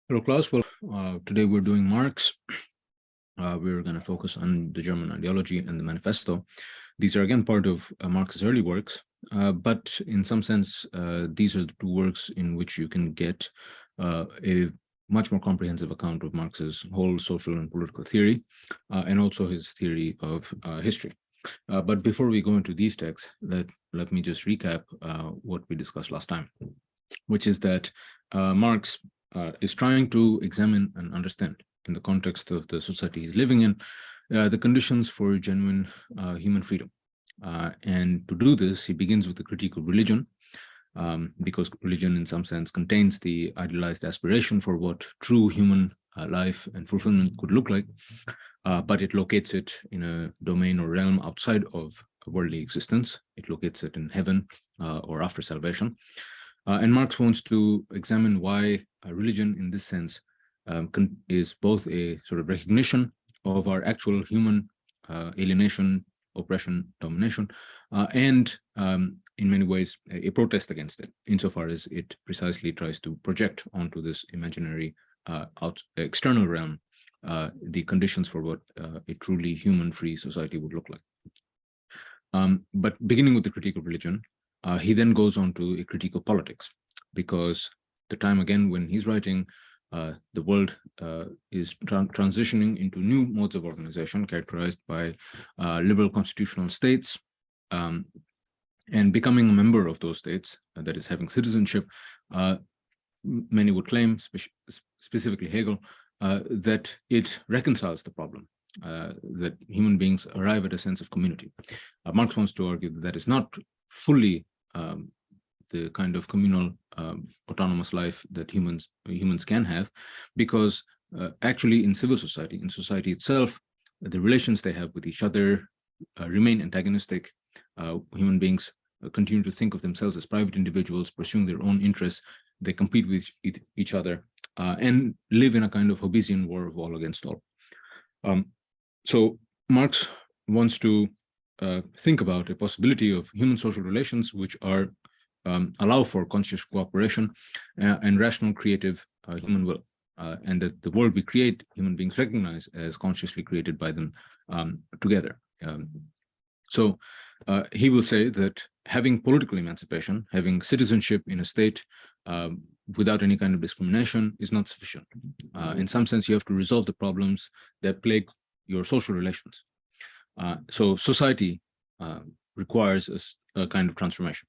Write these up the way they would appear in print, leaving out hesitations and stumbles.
Hello, class. Well, today we're doing Marx. We're going to focus on the German ideology and the Manifesto. These are again part of Marx's early works, but in some sense, these are the two works in which you can get a much more comprehensive account of Marx's whole social and political theory, and also his theory of history. But before we go into these texts, let me just recap what we discussed last time, which is that Marx is trying to examine and understand, in the context of the society he's living in, the conditions for genuine human freedom. And to do this, he begins with a critique of religion, because religion, in some sense, contains the idealized aspiration for what true human life and fulfillment could look like, but it locates it in a domain or realm outside of worldly existence. It locates it in heaven or after salvation. And Marx wants to examine why religion, in this sense, is both a sort of recognition of our actual human alienation, oppression, domination, and in many ways a protest against it, insofar as it precisely tries to project onto this imaginary external realm the conditions for what a truly human free society would look like. But beginning with the critique of religion, he then goes on to a critique of politics, because the time again when he's writing, the world is transitioning into new modes of organization characterized by liberal constitutional states, and becoming a member of those states, that is having citizenship. Many would claim, specifically Hegel, that it reconciles the problem, that human beings arrive at a sense of community. Marx wants to argue that that is not fully the kind of communal autonomous life that humans can have, because actually in civil society, in society itself, the relations they have with each other remain antagonistic. Human beings continue to think of themselves as private individuals pursuing their own interests. They compete with each other and live in a kind of Hobbesian war of all against all. So Marx wants to think about a possibility of human social relations which are allow for conscious cooperation and rational, creative human will, and that the world we create, human beings recognize as consciously created by them together. So he will say that having political emancipation, having citizenship in a state without any kind of discrimination is not sufficient. In some sense, you have to resolve the problems that plague your social relations. So society requires a kind of transformation.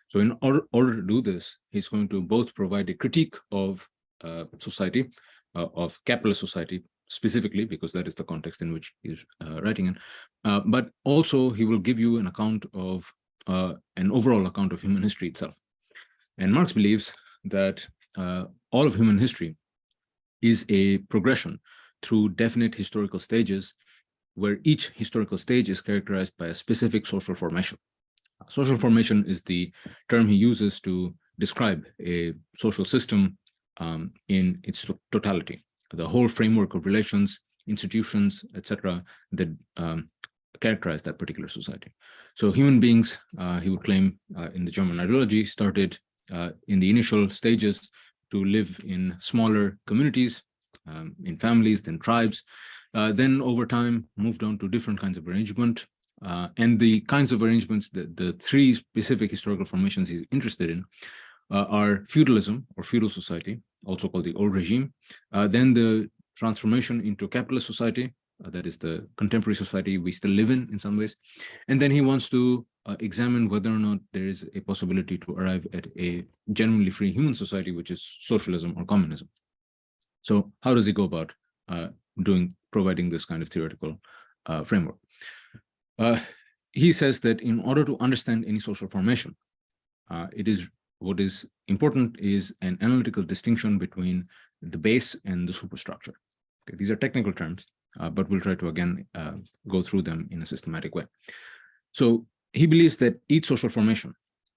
So in order to do this, he's going to both provide a critique of society, of capitalist society specifically, because that is the context in which he's writing in, but also he will give you an account of, an overall account of human history itself. And Marx believes that all of human history is a progression through definite historical stages, where each historical stage is characterized by a specific social formation. Social formation is the term he uses to describe a social system in its totality, the whole framework of relations, institutions, etc., that characterize that particular society. So human beings, he would claim, in the German ideology, started in the initial stages to live in smaller communities, in families, then tribes, then over time moved on to different kinds of arrangement. And the kinds of arrangements, the three specific historical formations he's interested in are feudalism or feudal society, also called the old regime, then the transformation into capitalist society, that is the contemporary society we still live in some ways. And then he wants to examine whether or not there is a possibility to arrive at a genuinely free human society, which is socialism or communism. So how does he go about providing this kind of theoretical framework? He says that in order to understand any social formation, what is important is an analytical distinction between the base and the superstructure. Okay, these are technical terms, but we'll try to again go through them in a systematic way. So he believes that each social formation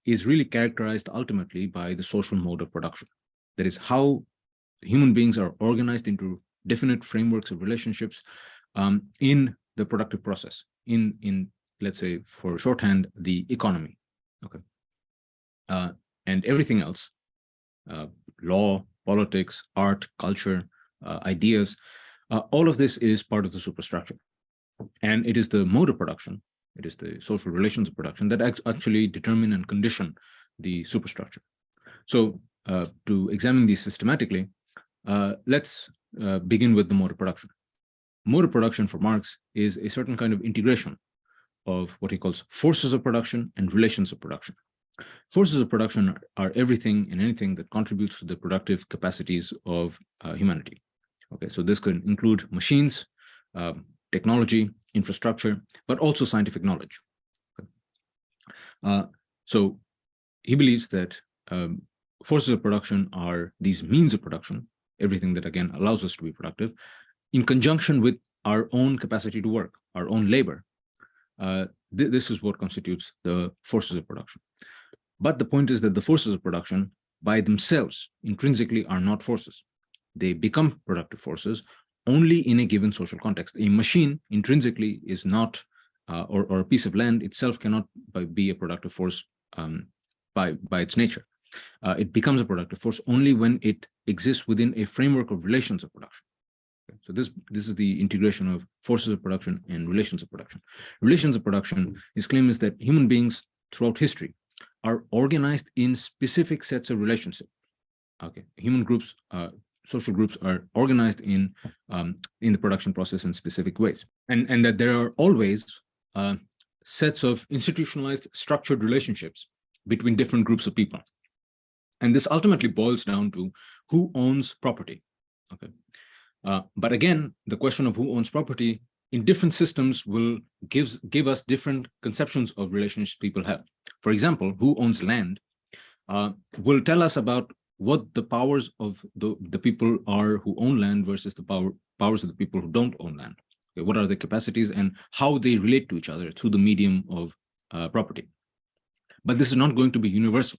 is really characterized ultimately by the social mode of production. That is how human beings are organized into definite frameworks of relationships in the productive process, in let's say, for shorthand, the economy. Okay, and everything else, law, politics, art, culture, ideas. All of this is part of the superstructure. And it is the mode of production, it is the social relations of production that actually determine and condition the superstructure. So to examine these systematically, let's begin with the mode of production. Mode of production for Marx is a certain kind of integration of what he calls forces of production and relations of production. Forces of production are everything and anything that contributes to the productive capacities of humanity. Okay, so this could include machines, technology, infrastructure, but also scientific knowledge. So he believes that forces of production are these means of production, everything that again allows us to be productive, in conjunction with our own capacity to work, our own labor. This is what constitutes the forces of production. But the point is that the forces of production by themselves intrinsically are not forces. They become productive forces only in a given social context. A machine intrinsically is not, or a piece of land itself cannot be a productive force by its nature. It becomes a productive force only when it exists within a framework of relations of production. Okay. So this is the integration of forces of production and relations of production. Relations of production, his claim is that human beings throughout history are organized in specific sets of relationships. Okay, human groups, social groups are organized in the production process in specific ways, and that there are always sets of institutionalized, structured relationships between different groups of people, and this ultimately boils down to who owns property. Okay, but again, the question of who owns property in different systems will give us different conceptions of relationships people have. For example, who owns land will tell us about what the powers of the people are who own land versus the powers of the people who don't own land. Okay, what are their capacities and how they relate to each other through the medium of property. But this is not going to be universal.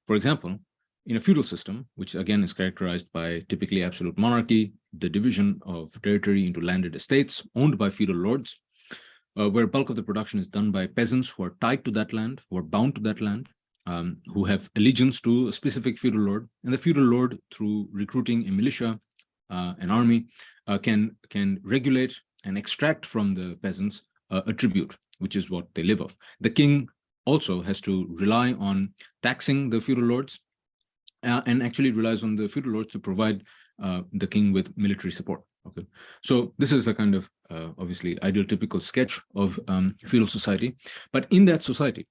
For example, in a feudal system, which again is characterized by typically absolute monarchy, the division of territory into landed estates owned by feudal lords, where bulk of the production is done by peasants who are tied to that land, who are bound to that land, who have allegiance to a specific feudal lord, and the feudal lord, through recruiting a militia, an army, can regulate and extract from the peasants a tribute, which is what they live off. The king also has to rely on taxing the feudal lords, and actually relies on the feudal lords to provide the king with military support. Okay, so this is a kind of obviously ideal typical sketch of feudal society. But in that society,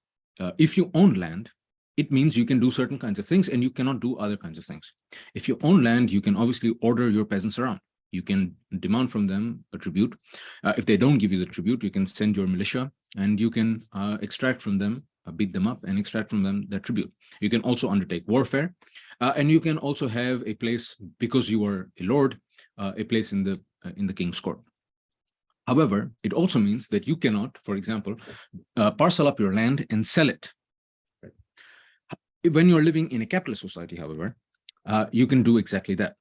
if you own land, it means you can do certain kinds of things and you cannot do other kinds of things. If you own land, you can obviously order your peasants around. You can demand from them a tribute. If they don't give you the tribute, you can send your militia and you can extract from them, beat them up and extract from them their tribute. You can also undertake warfare, and you can also have a place, because you are a lord, a place in the king's court. However, it also means that you cannot, for example, parcel up your land and sell it. When you're living in a capitalist society, however, you can do exactly that.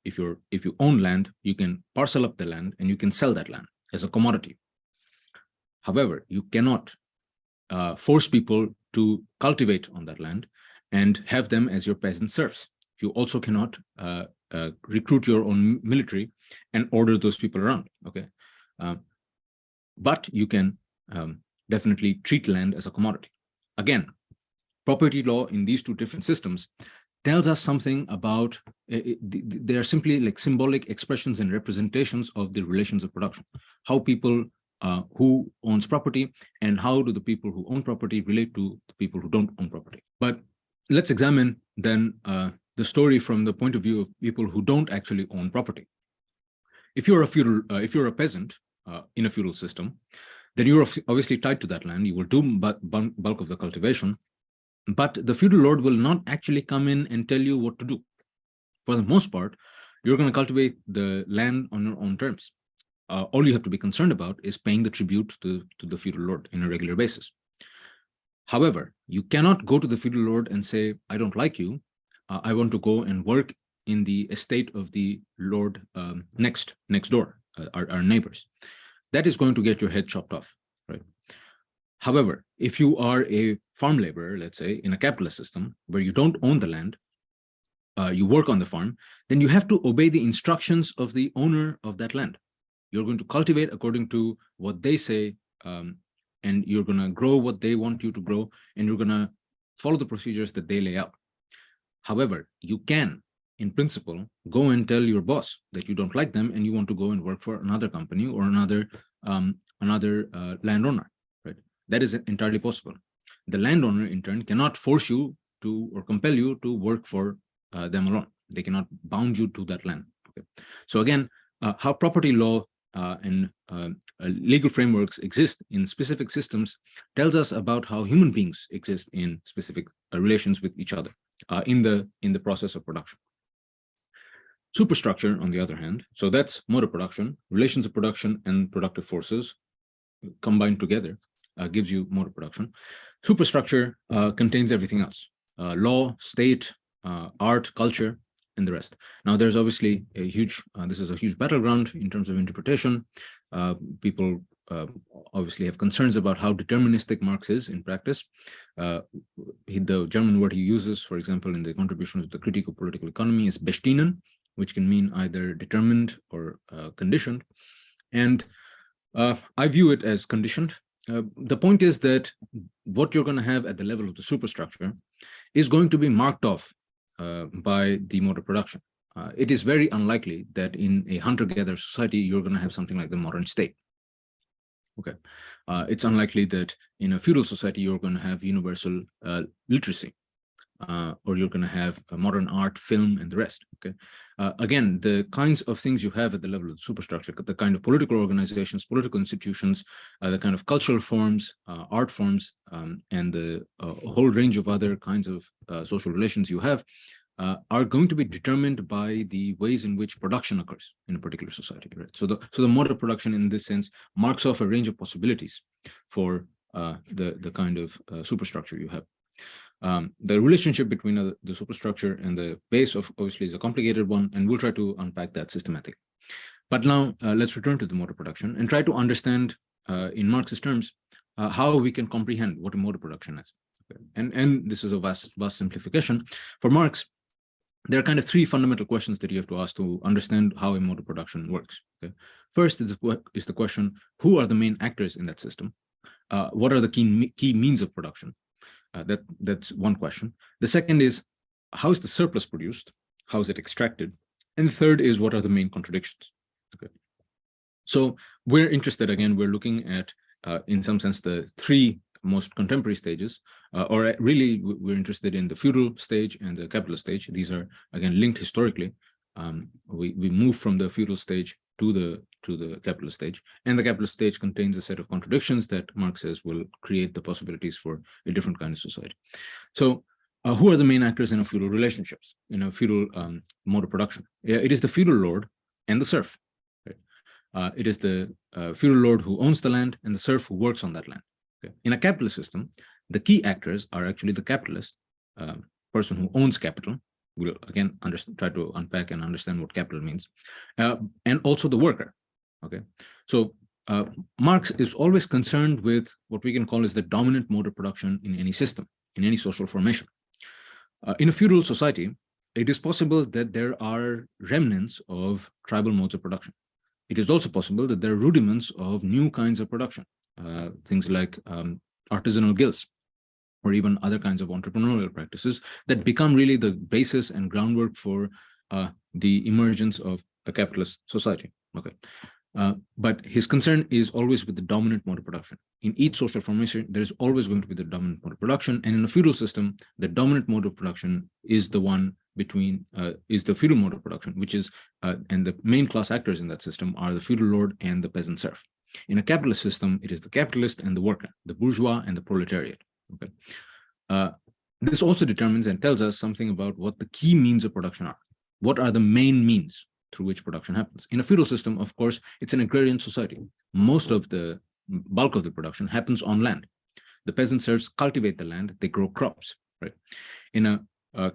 If you own land, you can parcel up the land and you can sell that land as a commodity. However, you cannot force people to cultivate on that land and have them as your peasant serfs. You also cannot recruit your own military and order those people around. Okay, but you can definitely treat land as a commodity. Again, property law in these two different systems tells us something about, they are simply like symbolic expressions and representations of the relations of production. How people who owns property and how do the people who own property relate to the people who don't own property. But let's examine then the story from the point of view of people who don't actually own property. If you're a peasant in a feudal system, then you're obviously tied to that land. You will do bulk of the cultivation, but the feudal lord will not actually come in and tell you what to do. For the most part, you're going to cultivate the land on your own terms. All you have to be concerned about is paying the tribute to the feudal lord in a regular basis. However, you cannot go to the feudal lord and say, I don't like you. I want to go and work in the estate of the lord next door, our neighbors. That is going to get your head chopped off, right? However, if you are a farm laborer, let's say, in a capitalist system where you don't own the land, you work on the farm, then you have to obey the instructions of the owner of that land. You're going to cultivate according to what they say, and you're going to grow what they want you to grow, and you're going to follow the procedures that they lay out. However, you can, in principle, go and tell your boss that you don't like them and you want to go and work for another company or another landowner, right? That is entirely possible. The landowner, in turn, cannot force you to or compel you to work for them alone. They cannot bound you to that land. Okay. So again, how property law and legal frameworks exist in specific systems tells us about how human beings exist in specific relations with each other in the process of production. Superstructure, on the other hand, so that's mode of production, relations of production and productive forces combined together gives you mode of production. Superstructure contains everything else: law, state, art, culture, and the rest. Now, there's obviously a huge, this is a huge battleground in terms of interpretation. People obviously have concerns about how deterministic Marx is in practice. The German word he uses, for example, in the contribution to the critique of political economy is bestimmen, which can mean either determined or conditioned. And I view it as conditioned. The point is that what you're going to have at the level of the superstructure is going to be marked off by the mode of production. It is very unlikely that in a hunter-gatherer society, you're going to have something like the modern state. Okay, it's unlikely that in a feudal society, you're going to have universal literacy. Or you're going to have modern art, film, and the rest. Okay, again, the kinds of things you have at the level of the superstructure, the kind of political organizations, political institutions, the kind of cultural forms, art forms, and the whole range of other kinds of social relations you have are going to be determined by the ways in which production occurs in a particular society. Right. So the mode of production, in this sense, marks off a range of possibilities for the kind of superstructure you have. The relationship between the superstructure and the base obviously is a complicated one, and we'll try to unpack that systematically. But now let's return to the mode of production and try to understand in Marxist terms how we can comprehend what a mode of production is. Okay. And this is a vast simplification. For Marx, there are kind of three fundamental questions that you have to ask to understand how a mode of production works. Okay. First is the question: who are the main actors in that system? What are the key means of production? That's one question. The second is, how is the surplus produced? How is it extracted? And the third is, what are the main contradictions? Okay. So we're interested, again, we're looking at, in some sense, the three most contemporary stages, or really we're interested in the feudal stage and the capitalist stage. These are, again, linked historically. We move from the feudal stage to the capitalist stage, and the capitalist stage contains a set of contradictions that Marx says will create the possibilities for a different kind of society. So who are the main actors in a feudal relationships, in a feudal mode of production? It is the feudal lord and the serf. Right? It is the feudal lord who owns the land and the serf who works on that land. Okay? In a capitalist system, the key actors are actually the capitalist, person who owns capital. We'll again try to unpack and understand what capital means, and also the worker. Okay, so Marx is always concerned with what we can call as the dominant mode of production in any system, in any social formation. In a feudal society, it is possible that there are remnants of tribal modes of production. It is also possible that there are rudiments of new kinds of production, things like artisanal guilds, or even other kinds of entrepreneurial practices that become really the basis and groundwork for the emergence of a capitalist society. Okay, but his concern is always with the dominant mode of production. In each social formation, there is always going to be the dominant mode of production, and in a feudal system, the dominant mode of production is the one is the feudal mode of production, which is, and the main class actors in that system are the feudal lord and the peasant serf. In a capitalist system, it is the capitalist and the worker, the bourgeois and the proletariat. Okay. This also determines and tells us something about what the key means of production are. What are the main means through which production happens? In a feudal system, of course, it's an agrarian society. Most of the bulk of the production happens on land. The peasant serfs cultivate the land, they grow crops, right? In a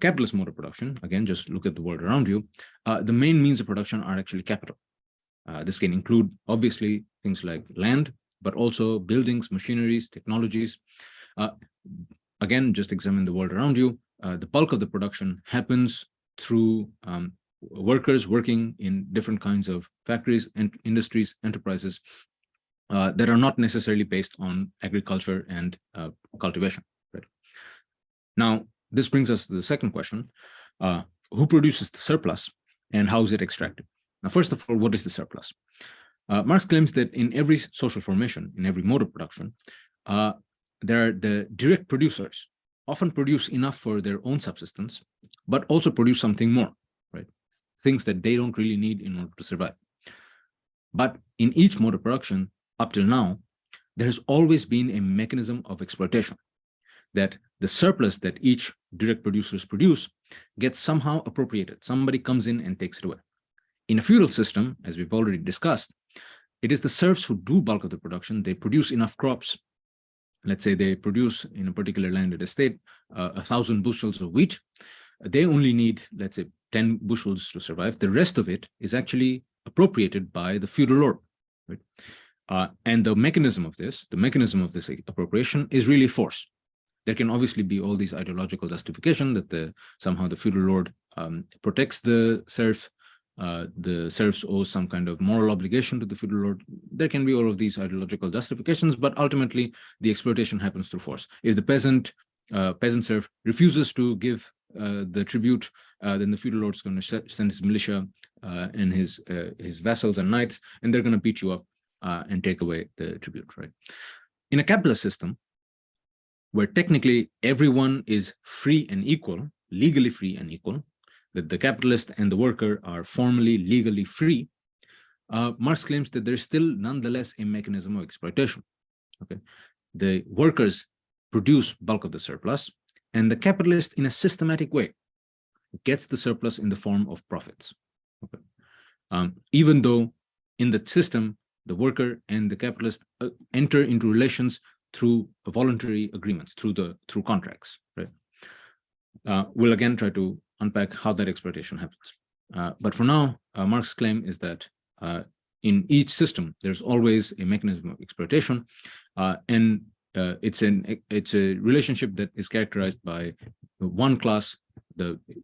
capitalist mode of production, again, just look at the world around you, the main means of production are actually capital. This can include, obviously, things like land, but also buildings, machineries, technologies. Again, just examine the world around you. The bulk of the production happens through workers working in different kinds of factories and industries, enterprises that are not necessarily based on agriculture and cultivation. Right? Now, this brings us to the second question. Who produces the surplus and how is it extracted? Now, first of all, what is the surplus? Marx claims that in every social formation, in every mode of production, there are the direct producers often produce enough for their own subsistence, but also produce something more, right? Things that they don't really need in order to survive. But in each mode of production, up till now, there has always been a mechanism of exploitation, that the surplus that each direct producers produce gets somehow appropriated. Somebody comes in and takes it away. In a feudal system, as we've already discussed, it is the serfs who do bulk of the production. They produce enough crops. Let's say they produce in a particular landed estate 1,000 bushels of wheat. They only need, let's say, 10 bushels to survive. The rest of it is actually appropriated by the feudal lord. Right? And the mechanism of this appropriation is really force. There can obviously be all these ideological justification that somehow the feudal lord protects the serf. The serfs owe some kind of moral obligation to the feudal lord. There can be all of these ideological justifications, but ultimately the exploitation happens through force. If the peasant serf refuses to give the tribute, then the feudal lord is going to send his militia and his vassals and knights, and they're going to beat you up and take away the tribute. Right? In a capitalist system, where technically everyone is free and equal, legally free and equal, that the capitalist and the worker are formally legally free, Marx claims that there's still nonetheless a mechanism of exploitation. Okay, the workers produce bulk of the surplus, and the capitalist, in a systematic way, gets the surplus in the form of profits. Okay. Even though in the system, the worker and the capitalist enter into relations through voluntary agreements, through contracts. Right? We'll again try to unpack how that exploitation happens. But for now, Marx's claim is that in each system, there's always a mechanism of exploitation, and it's a relationship that is characterized by one class,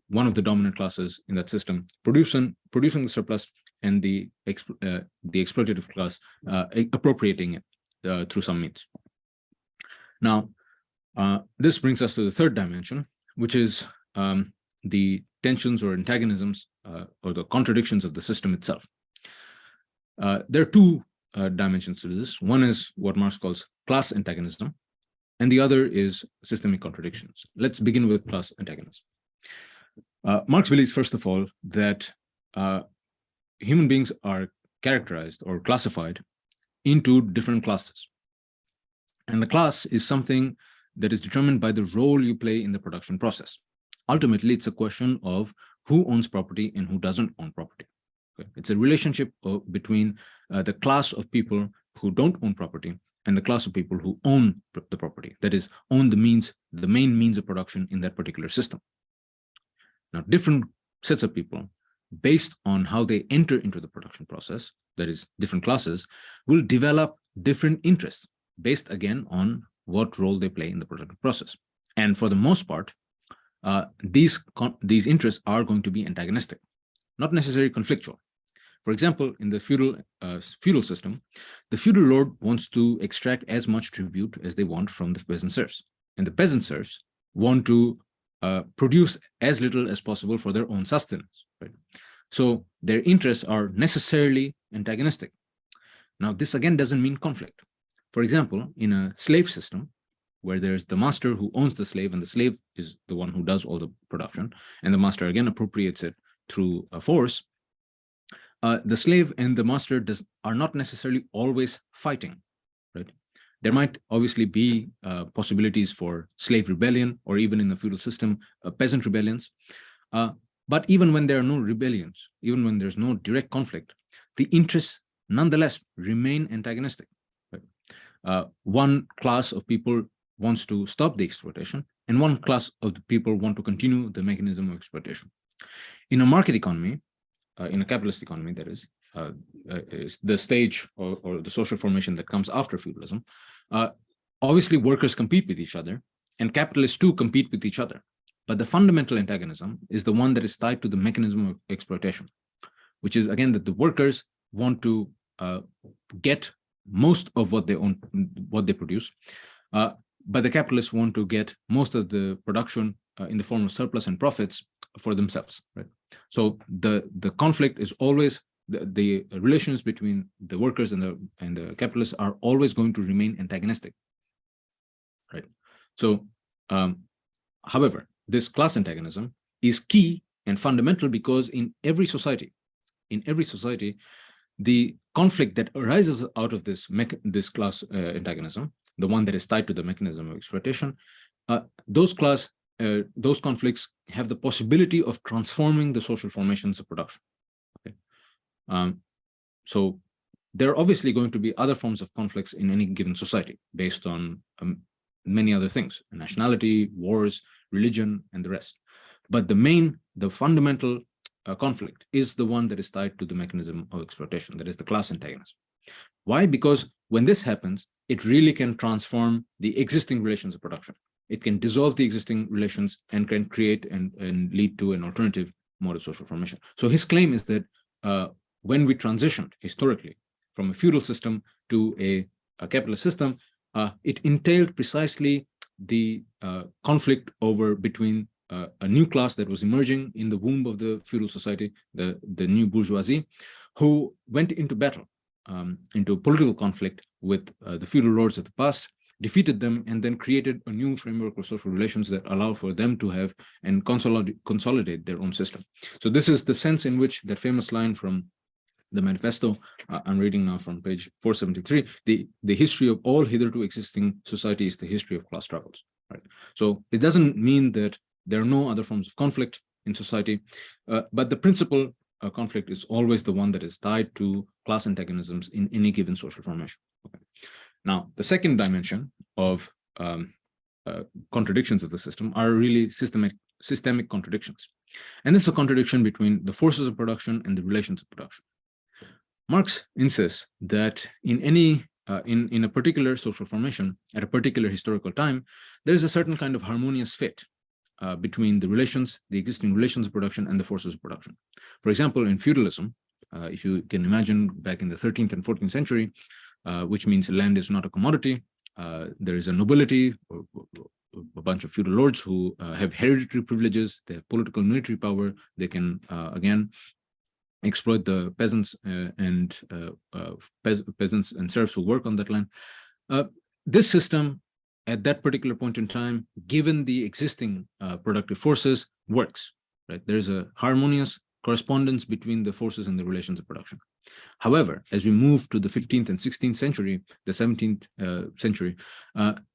one of the dominant classes in that system, producing the surplus, and the exploitative class appropriating it through some means. Now, this brings us to the third dimension, which is the tensions or antagonisms or the contradictions of the system itself. There are two dimensions to this. One is what Marx calls class antagonism, and the other is systemic contradictions. Let's begin with class antagonism. Marx believes, first of all, that human beings are characterized or classified into different classes. And the class is something that is determined by the role you play in the production process. Ultimately, it's a question of who owns property and who doesn't own property. Okay? It's a relationship between the class of people who don't own property and the class of people who own the property, that is, own the main means of production in that particular system. Now, different sets of people, based on how they enter into the production process, that is, different classes, will develop different interests based, again, on what role they play in the production process. And for the most part, these interests are going to be antagonistic, not necessarily conflictual. For example, in the feudal system, the feudal lord wants to extract as much tribute as they want from the peasant serfs, and the peasant serfs want to produce as little as possible for their own sustenance. Right? So their interests are necessarily antagonistic. Now, this again doesn't mean conflict. For example, in a slave system, where there's the master who owns the slave, and the slave is the one who does all the production, and the master again appropriates it through a force, the slave and the master are not necessarily always fighting. Right? There might obviously be possibilities for slave rebellion, or even in the feudal system, peasant rebellions. But even when there are no rebellions, even when there's no direct conflict, the interests nonetheless remain antagonistic. Right? One class of people wants to stop the exploitation, and one class of the people want to continue the mechanism of exploitation. In a market economy, in a capitalist economy, that is the stage or the social formation that comes after feudalism, obviously workers compete with each other, and capitalists too compete with each other. But the fundamental antagonism is the one that is tied to the mechanism of exploitation, which is, again, that the workers want to get most of what they own, what they produce, but the capitalists want to get most of the production in the form of surplus and profits for themselves, right? So the conflict is always, the relations between the workers and the capitalists are always going to remain antagonistic, right? So, however, this class antagonism is key and fundamental because in every society, the conflict that arises out of this class antagonism, the one that is tied to the mechanism of exploitation, those conflicts have the possibility of transforming the social formations of production. Okay, so there are obviously going to be other forms of conflicts in any given society based on many other things: nationality, wars, religion, and the rest. But the fundamental conflict is the one that is tied to the mechanism of exploitation, that is the class antagonism. Why? Because when this happens, it really can transform the existing relations of production. It can dissolve the existing relations and can create and lead to an alternative mode of social formation. So his claim is that when we transitioned historically from a feudal system to a capitalist system, it entailed precisely the conflict between a new class that was emerging in the womb of the feudal society, the new bourgeoisie, who went into battle, into political conflict with the feudal lords of the past, defeated them, and then created a new framework of social relations that allow for them to have and consolidate their own system. So this is the sense in which that famous line from the Manifesto, I'm reading now from page 473, the history of all hitherto existing society is the history of class struggles, right? So it doesn't mean that there are no other forms of conflict in society, but the principal conflict is always the one that is tied to class antagonisms in any given social formation. Okay. Now, the second dimension of contradictions of the system are really systemic contradictions. And this is a contradiction between the forces of production and the relations of production. Marx insists that in a particular social formation at a particular historical time, there is a certain kind of harmonious fit between the existing relations of production and the forces of production. For example, in feudalism, if you can imagine back in the 13th and 14th century, which means land is not a commodity, there is a nobility, or a bunch of feudal lords who have hereditary privileges, they have political and military power, they can, again, exploit the peasants peasants and serfs who work on that land. This system, at that particular point in time, given the existing productive forces, works, right? There's a harmonious correspondence between the forces and the relations of production. However, as we move to the 15th and 16th century, the 17th century,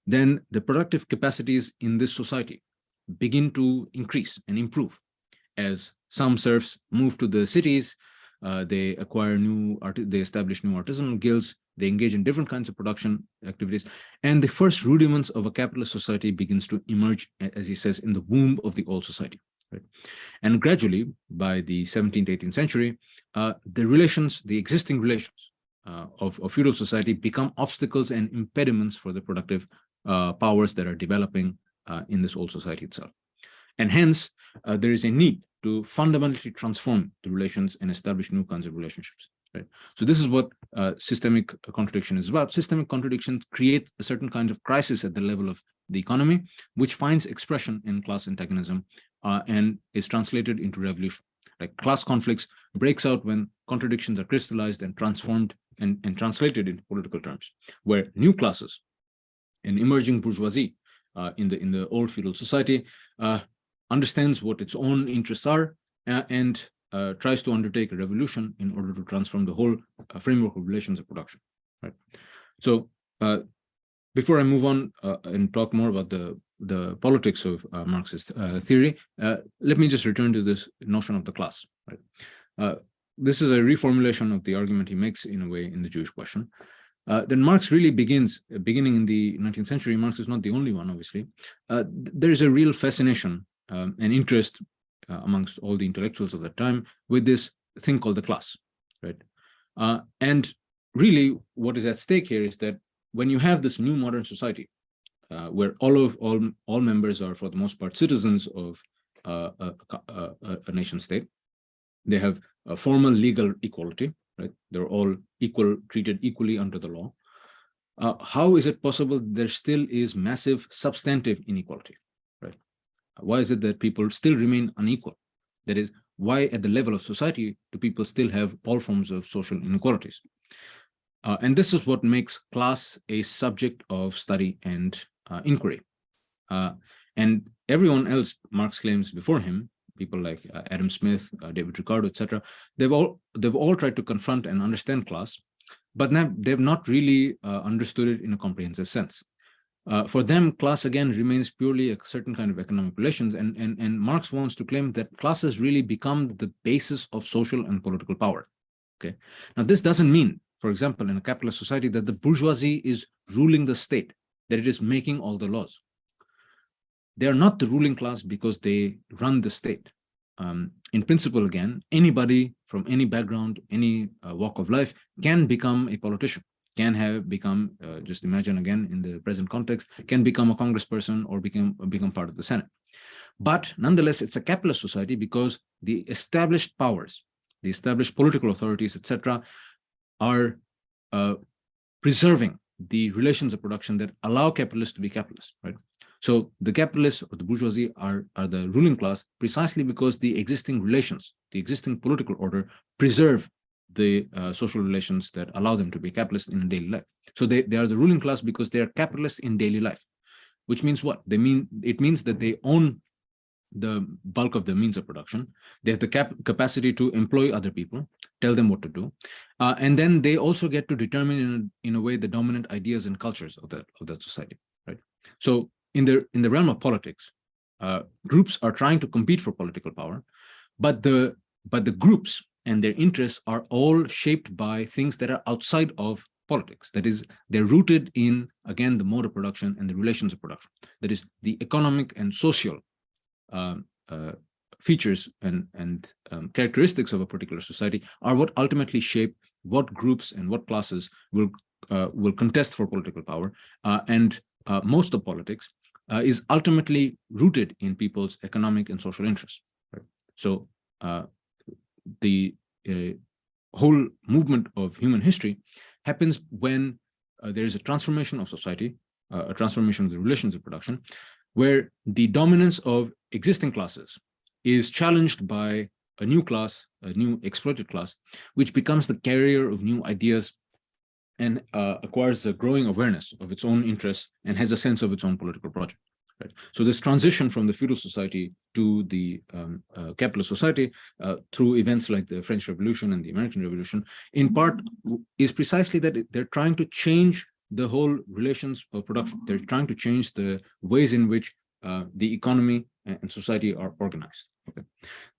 then the productive capacities in this society begin to increase and improve. As some serfs move to the cities, they acquire they establish new artisanal guilds, they engage in different kinds of production activities, and the first rudiments of a capitalist society begins to emerge, as he says, in the womb of the old society. Right? And gradually, by the 17th, 18th century, the existing relations of feudal society become obstacles and impediments for the productive powers that are developing in this old society itself. And hence, there is a need to fundamentally transform the relations and establish new kinds of relationships. Right? So this is what systemic contradiction is about. Systemic contradictions create a certain kind of crisis at the level of the economy, which finds expression in class antagonism and is translated into revolution. Like class conflicts breaks out when contradictions are crystallized and transformed and translated into political terms, where new classes, an emerging bourgeoisie in the old feudal society, understands what its own interests are and tries to undertake a revolution in order to transform the whole framework of relations of production. Right. So before I move on and talk more about the politics of Marxist theory, let me just return to this notion of the class. Right. This is a reformulation of the argument he makes, in a way, in the Jewish question. Then Marx really beginning in the 19th century. Marx is not the only one, obviously. There is a real fascination and interest amongst all the intellectuals of that time with this thing called the class, right? And really what is at stake here is that when you have this new modern society, where all members are, for the most part, citizens of a nation state. They have a formal legal equality, right? They're all treated equally under the law. How is it possible there still is massive substantive inequality, right? Why is it that people still remain unequal? That is, why at the level of society do people still have all forms of social inequalities? And this is what makes class a subject of study and inquiry. And everyone else, Marx claims before him, people like Adam Smith, David Ricardo, etc., they've all tried to confront and understand class, but they've not really understood it in a comprehensive sense. For them, class again remains purely a certain kind of economic relations, and Marx wants to claim that class has really become the basis of social and political power. Okay, now this doesn't mean, for example, in a capitalist society, that the bourgeoisie is ruling the state, that it is making all the laws. They are not the ruling class because they run the state. In principle, again, anybody from any background, any walk of life can become a politician, can become, just imagine again in the present context, can become a congressperson or become part of the Senate. But nonetheless, it's a capitalist society because the established powers, the established political authorities, etc., are preserving the relations of production that allow capitalists to be capitalists, right? So the capitalists or the bourgeoisie are the ruling class precisely because the existing relations, the existing political order preserve the social relations that allow them to be capitalists in daily life. So they are the ruling class because they are capitalists in daily life, which means what? It means that they own the bulk of the means of production. They have the capacity to employ other people, tell them what to do, and then they also get to determine in a way the dominant ideas and cultures of that society, right? So in the realm of politics, groups are trying to compete for political power, but the groups and their interests are all shaped by things that are outside of politics. That is, they're rooted in, again, the mode of production and the relations of production. That is, the economic and social features and characteristics of a particular society are what ultimately shape what groups and what classes will contest for political power. And most of politics is ultimately rooted in people's economic and social interests. Right? So the whole movement of human history happens when there is a transformation of society, a transformation of the relations of production, where the dominance of existing classes is challenged by a new class, a new exploited class, which becomes the carrier of new ideas and acquires a growing awareness of its own interests and has a sense of its own political project. Right? So this transition from the feudal society to the capitalist society through events like the French Revolution and the American Revolution, in part is precisely that they're trying to change the whole relations of production. They're trying to change the ways in which the economy and society are organized. Okay.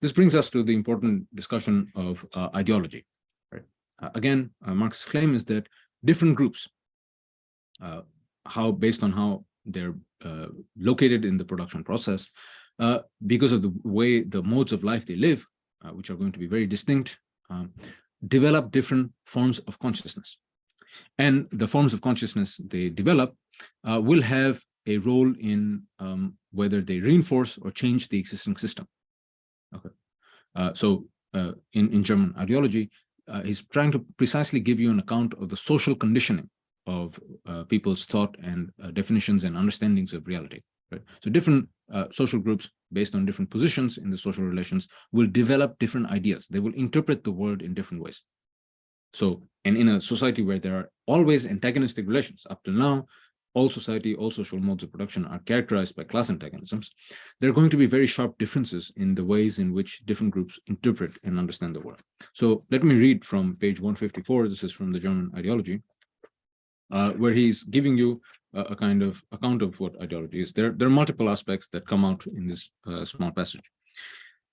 This brings us to the important discussion of ideology. Right? Again, Marx's claim is that different groups, based on how they're located in the production process, because of the way the modes of life they live, which are going to be very distinct, develop different forms of consciousness. And the forms of consciousness they develop will have a role in whether they reinforce or change the existing system. Okay. So in German ideology, he's trying to precisely give you an account of the social conditioning of people's thought and definitions and understandings of reality. Right? So different social groups based on different positions in the social relations will develop different ideas. They will interpret the world in different ways. So, and in a society where there are always antagonistic relations, up till now, all society, all social modes of production are characterized by class antagonisms. There are going to be very sharp differences in the ways in which different groups interpret and understand the world. So let me read from page 154. This is from the German ideology, where he's giving you a kind of account of what ideology is. There are multiple aspects that come out in this small passage.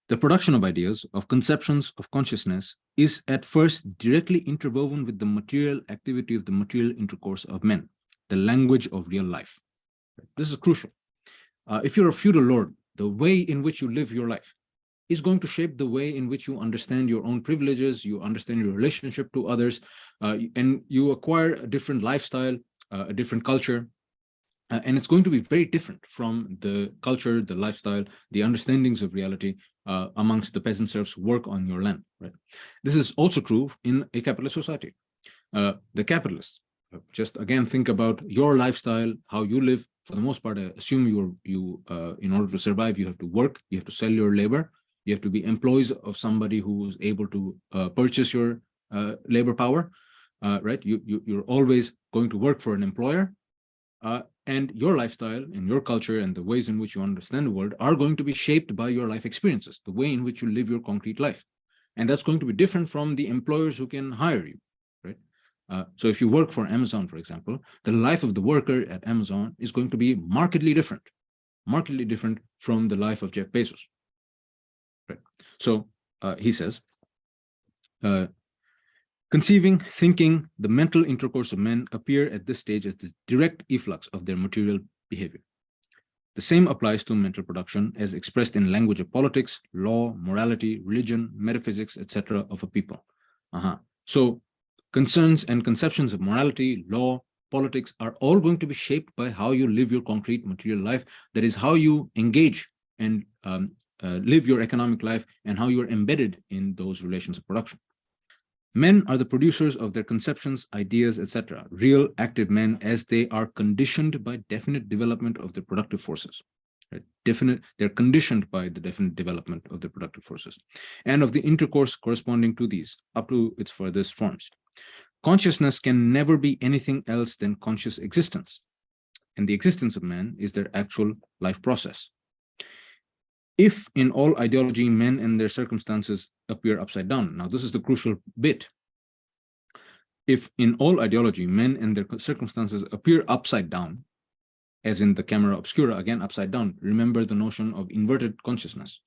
The production of ideas, of conceptions of consciousness, is at first directly interwoven with the material activity of the material intercourse of men, the language of real life. This is crucial. If you're a feudal lord, the way in which you live your life is going to shape the way in which you understand your own privileges, you understand your relationship to others, and you acquire a different lifestyle, a different culture. and it's going to be very different from the culture, the lifestyle, the understandings of reality amongst the peasant serfs who work on your land, right? This is also true in a capitalist society. The capitalists, just again think about your lifestyle, how you live. For the most part, I assume in order to survive, you have to work, you have to sell your labor, you have to be employees of somebody who's able to purchase your labor power, right? You're always going to work for an employer, and your lifestyle and your culture and the ways in which you understand the world are going to be shaped by your life experiences, the way in which you live your concrete life. And that's going to be different from the employers who can hire you, right? So if you work for Amazon, for example, the life of the worker at Amazon is going to be markedly different from the life of Jeff Bezos, right? So he says, conceiving, thinking, the mental intercourse of men appear at this stage as the direct efflux of their material behavior. The same applies to mental production as expressed in language of politics, law, morality, religion, metaphysics, etc. of a people. So concerns and conceptions of morality, law, politics are all going to be shaped by how you live your concrete material life. That is how you engage and live your economic life and how you're embedded in those relations of production. Men are the producers of their conceptions, ideas, etc., real active men as they are conditioned by definite development of their productive forces. Right? They're conditioned by the definite development of the productive forces and of the intercourse corresponding to these up to its furthest forms. Consciousness can never be anything else than conscious existence, and the existence of man is their actual life process. If in all ideology men and their circumstances appear upside down, now this is the crucial bit. If in all ideology men and their circumstances appear upside down, as in the camera obscura, again upside down, remember the notion of inverted consciousness,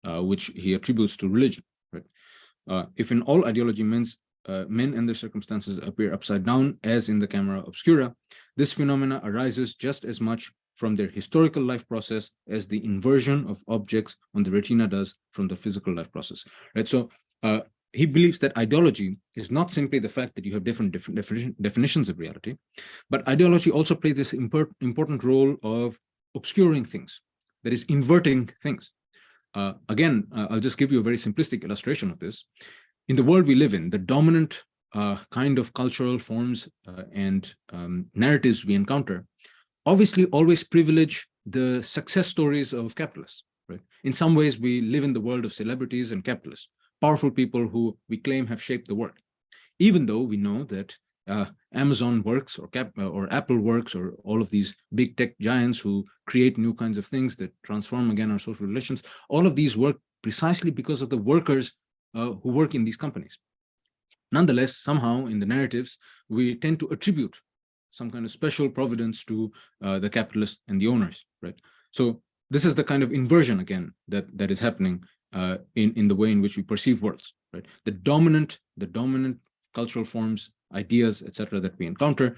which he attributes to religion. Right? If in all ideology men and their circumstances appear upside down, as in the camera obscura, this phenomena arises just as much from their historical life process as the inversion of objects on the retina does from the physical life process. Right? So he believes that ideology is not simply the fact that you have different definitions of reality, but ideology also plays this important role of obscuring things, that is, inverting things. Again, I'll just give you a very simplistic illustration of this. In the world we live in, the dominant kind of cultural forms and narratives we encounter obviously always privilege the success stories of capitalists. Right? In some ways, we live in the world of celebrities and capitalists, powerful people who we claim have shaped the world, even though we know that Amazon works or Apple works or all of these big tech giants who create new kinds of things that transform again our social relations. All of these work precisely because of the workers who work in these companies. Nonetheless, somehow in the narratives, we tend to attribute some kind of special providence to the capitalists and the owners, right? So this is the kind of inversion again that is happening in the way in which we perceive worlds, right? The dominant cultural forms, ideas, etc., that we encounter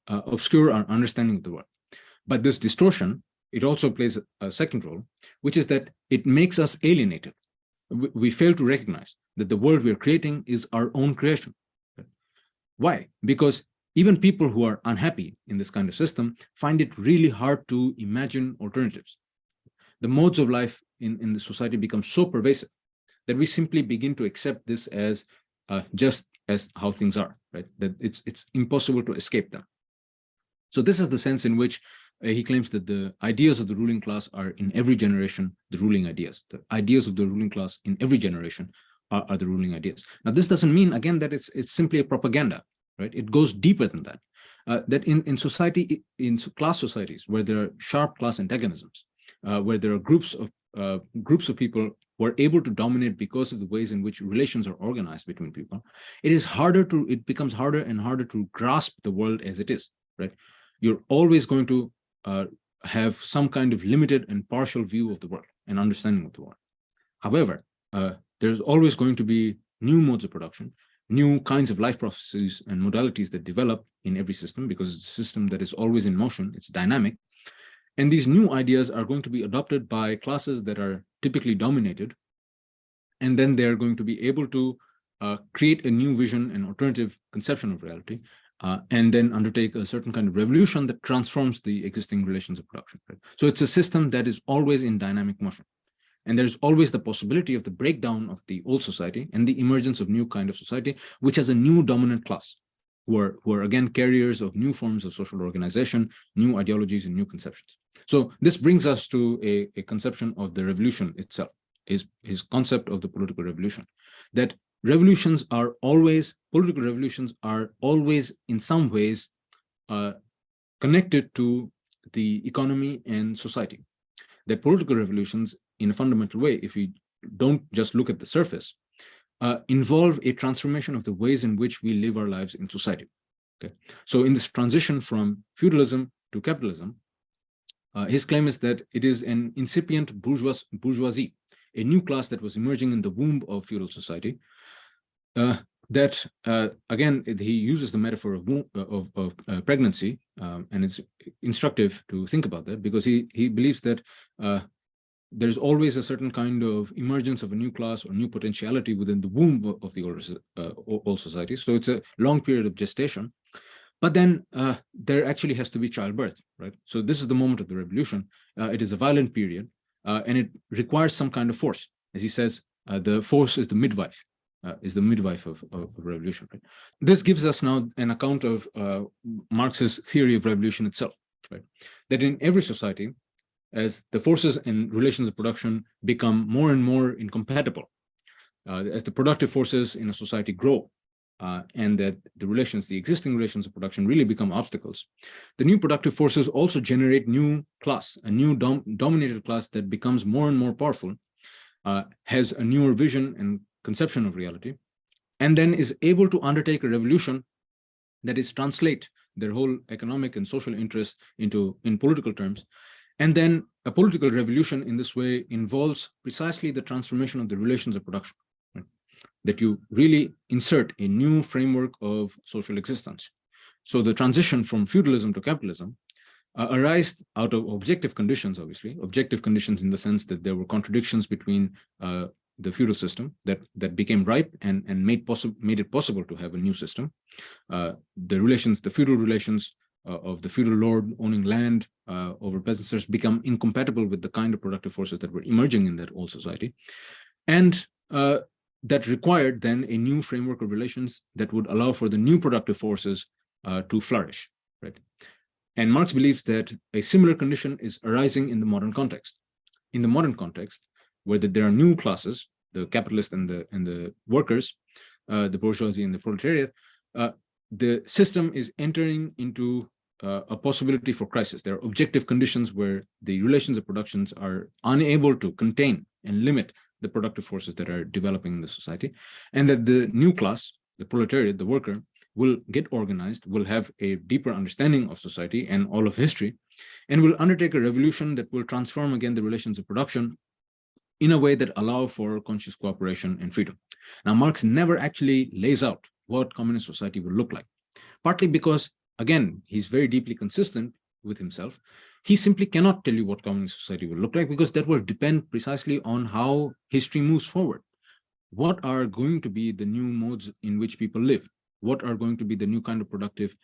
obscure our understanding of the world. But this distortion, it also plays a second role, which is that it makes us alienated. We fail to recognize that the world we are creating is our own creation. Right? Why? Because even people who are unhappy in this kind of system find it really hard to imagine alternatives. The modes of life in the society become so pervasive that we simply begin to accept this as just as how things are, right? That it's impossible to escape them. So this is the sense in which he claims that the ideas of the ruling class are in every generation the ruling ideas. The ideas of the ruling class in every generation are the ruling ideas. Now, this doesn't mean, again, that it's simply a propaganda, right? It goes deeper than that. That in society, in class societies, where there are sharp class antagonisms, where there are groups of people who are able to dominate because of the ways in which relations are organized between people, it becomes harder and harder to grasp the world as it is, right? You're always going to have some kind of limited and partial view of the world and understanding of the world. However, there's always going to be new modes of production, new kinds of life processes and modalities that develop in every system, because it's a system that is always in motion, it's dynamic. And these new ideas are going to be adopted by classes that are typically dominated. And then they're going to be able to create a new vision and alternative conception of reality and then undertake a certain kind of revolution that transforms the existing relations of production. Right? So it's a system that is always in dynamic motion. And there's always the possibility of the breakdown of the old society and the emergence of new kind of society, which has a new dominant class, who are again carriers of new forms of social organization, new ideologies, and new conceptions. So this brings us to a conception of the revolution itself, his concept of the political revolution, that political revolutions are always in some ways connected to the economy and society. That political revolutions, in a fundamental way, if we don't just look at the surface, involve a transformation of the ways in which we live our lives in society. Okay, so in this transition from feudalism to capitalism, his claim is that it is an incipient bourgeoisie, a new class that was emerging in the womb of feudal society. That again, he uses the metaphor of pregnancy, and it's instructive to think about that, because he believes that there's always a certain kind of emergence of a new class or new potentiality within the womb of the old society. So it's a long period of gestation. But then there actually has to be childbirth, right? So this is the moment of the revolution. It is a violent period, and it requires some kind of force. As he says, the force is the midwife, of revolution, right? This gives us now an account of Marx's theory of revolution itself, right? That in every society, as the forces and relations of production become more and more incompatible, as the productive forces in a society grow, and that the existing relations of production really become obstacles, the new productive forces also generate new class, a new dominated class that becomes more and more powerful, has a newer vision and conception of reality, and then is able to undertake a revolution that is translate their whole economic and social interests in political terms. And then a political revolution in this way involves precisely the transformation of the relations of production, right? That you really insert a new framework of social existence. So the transition from feudalism to capitalism arise out of objective conditions, obviously, objective conditions in the sense that there were contradictions between the feudal system that became ripe and made it possible to have a new system. The feudal relations of the feudal lord owning land over peasants become incompatible with the kind of productive forces that were emerging in that old society. And that required then a new framework of relations that would allow for the new productive forces to flourish, right? And Marx believes that a similar condition is arising in the modern context. In the modern context, where there are new classes, the capitalists and the workers, the bourgeoisie and the proletariat, the system is entering into a possibility for crisis. There are objective conditions where the relations of productions are unable to contain and limit the productive forces that are developing in the society, and that the new class, the proletariat, the worker, will get organized, will have a deeper understanding of society and all of history, and will undertake a revolution that will transform again the relations of production in a way that allow for conscious cooperation and freedom. Now, Marx never actually lays out what communist society will look like, partly because, again, he's very deeply consistent with himself. He simply cannot tell you what communist society will look like, because that will depend precisely on how history moves forward. What are going to be the new modes in which people live? What are going to be the new kind of productive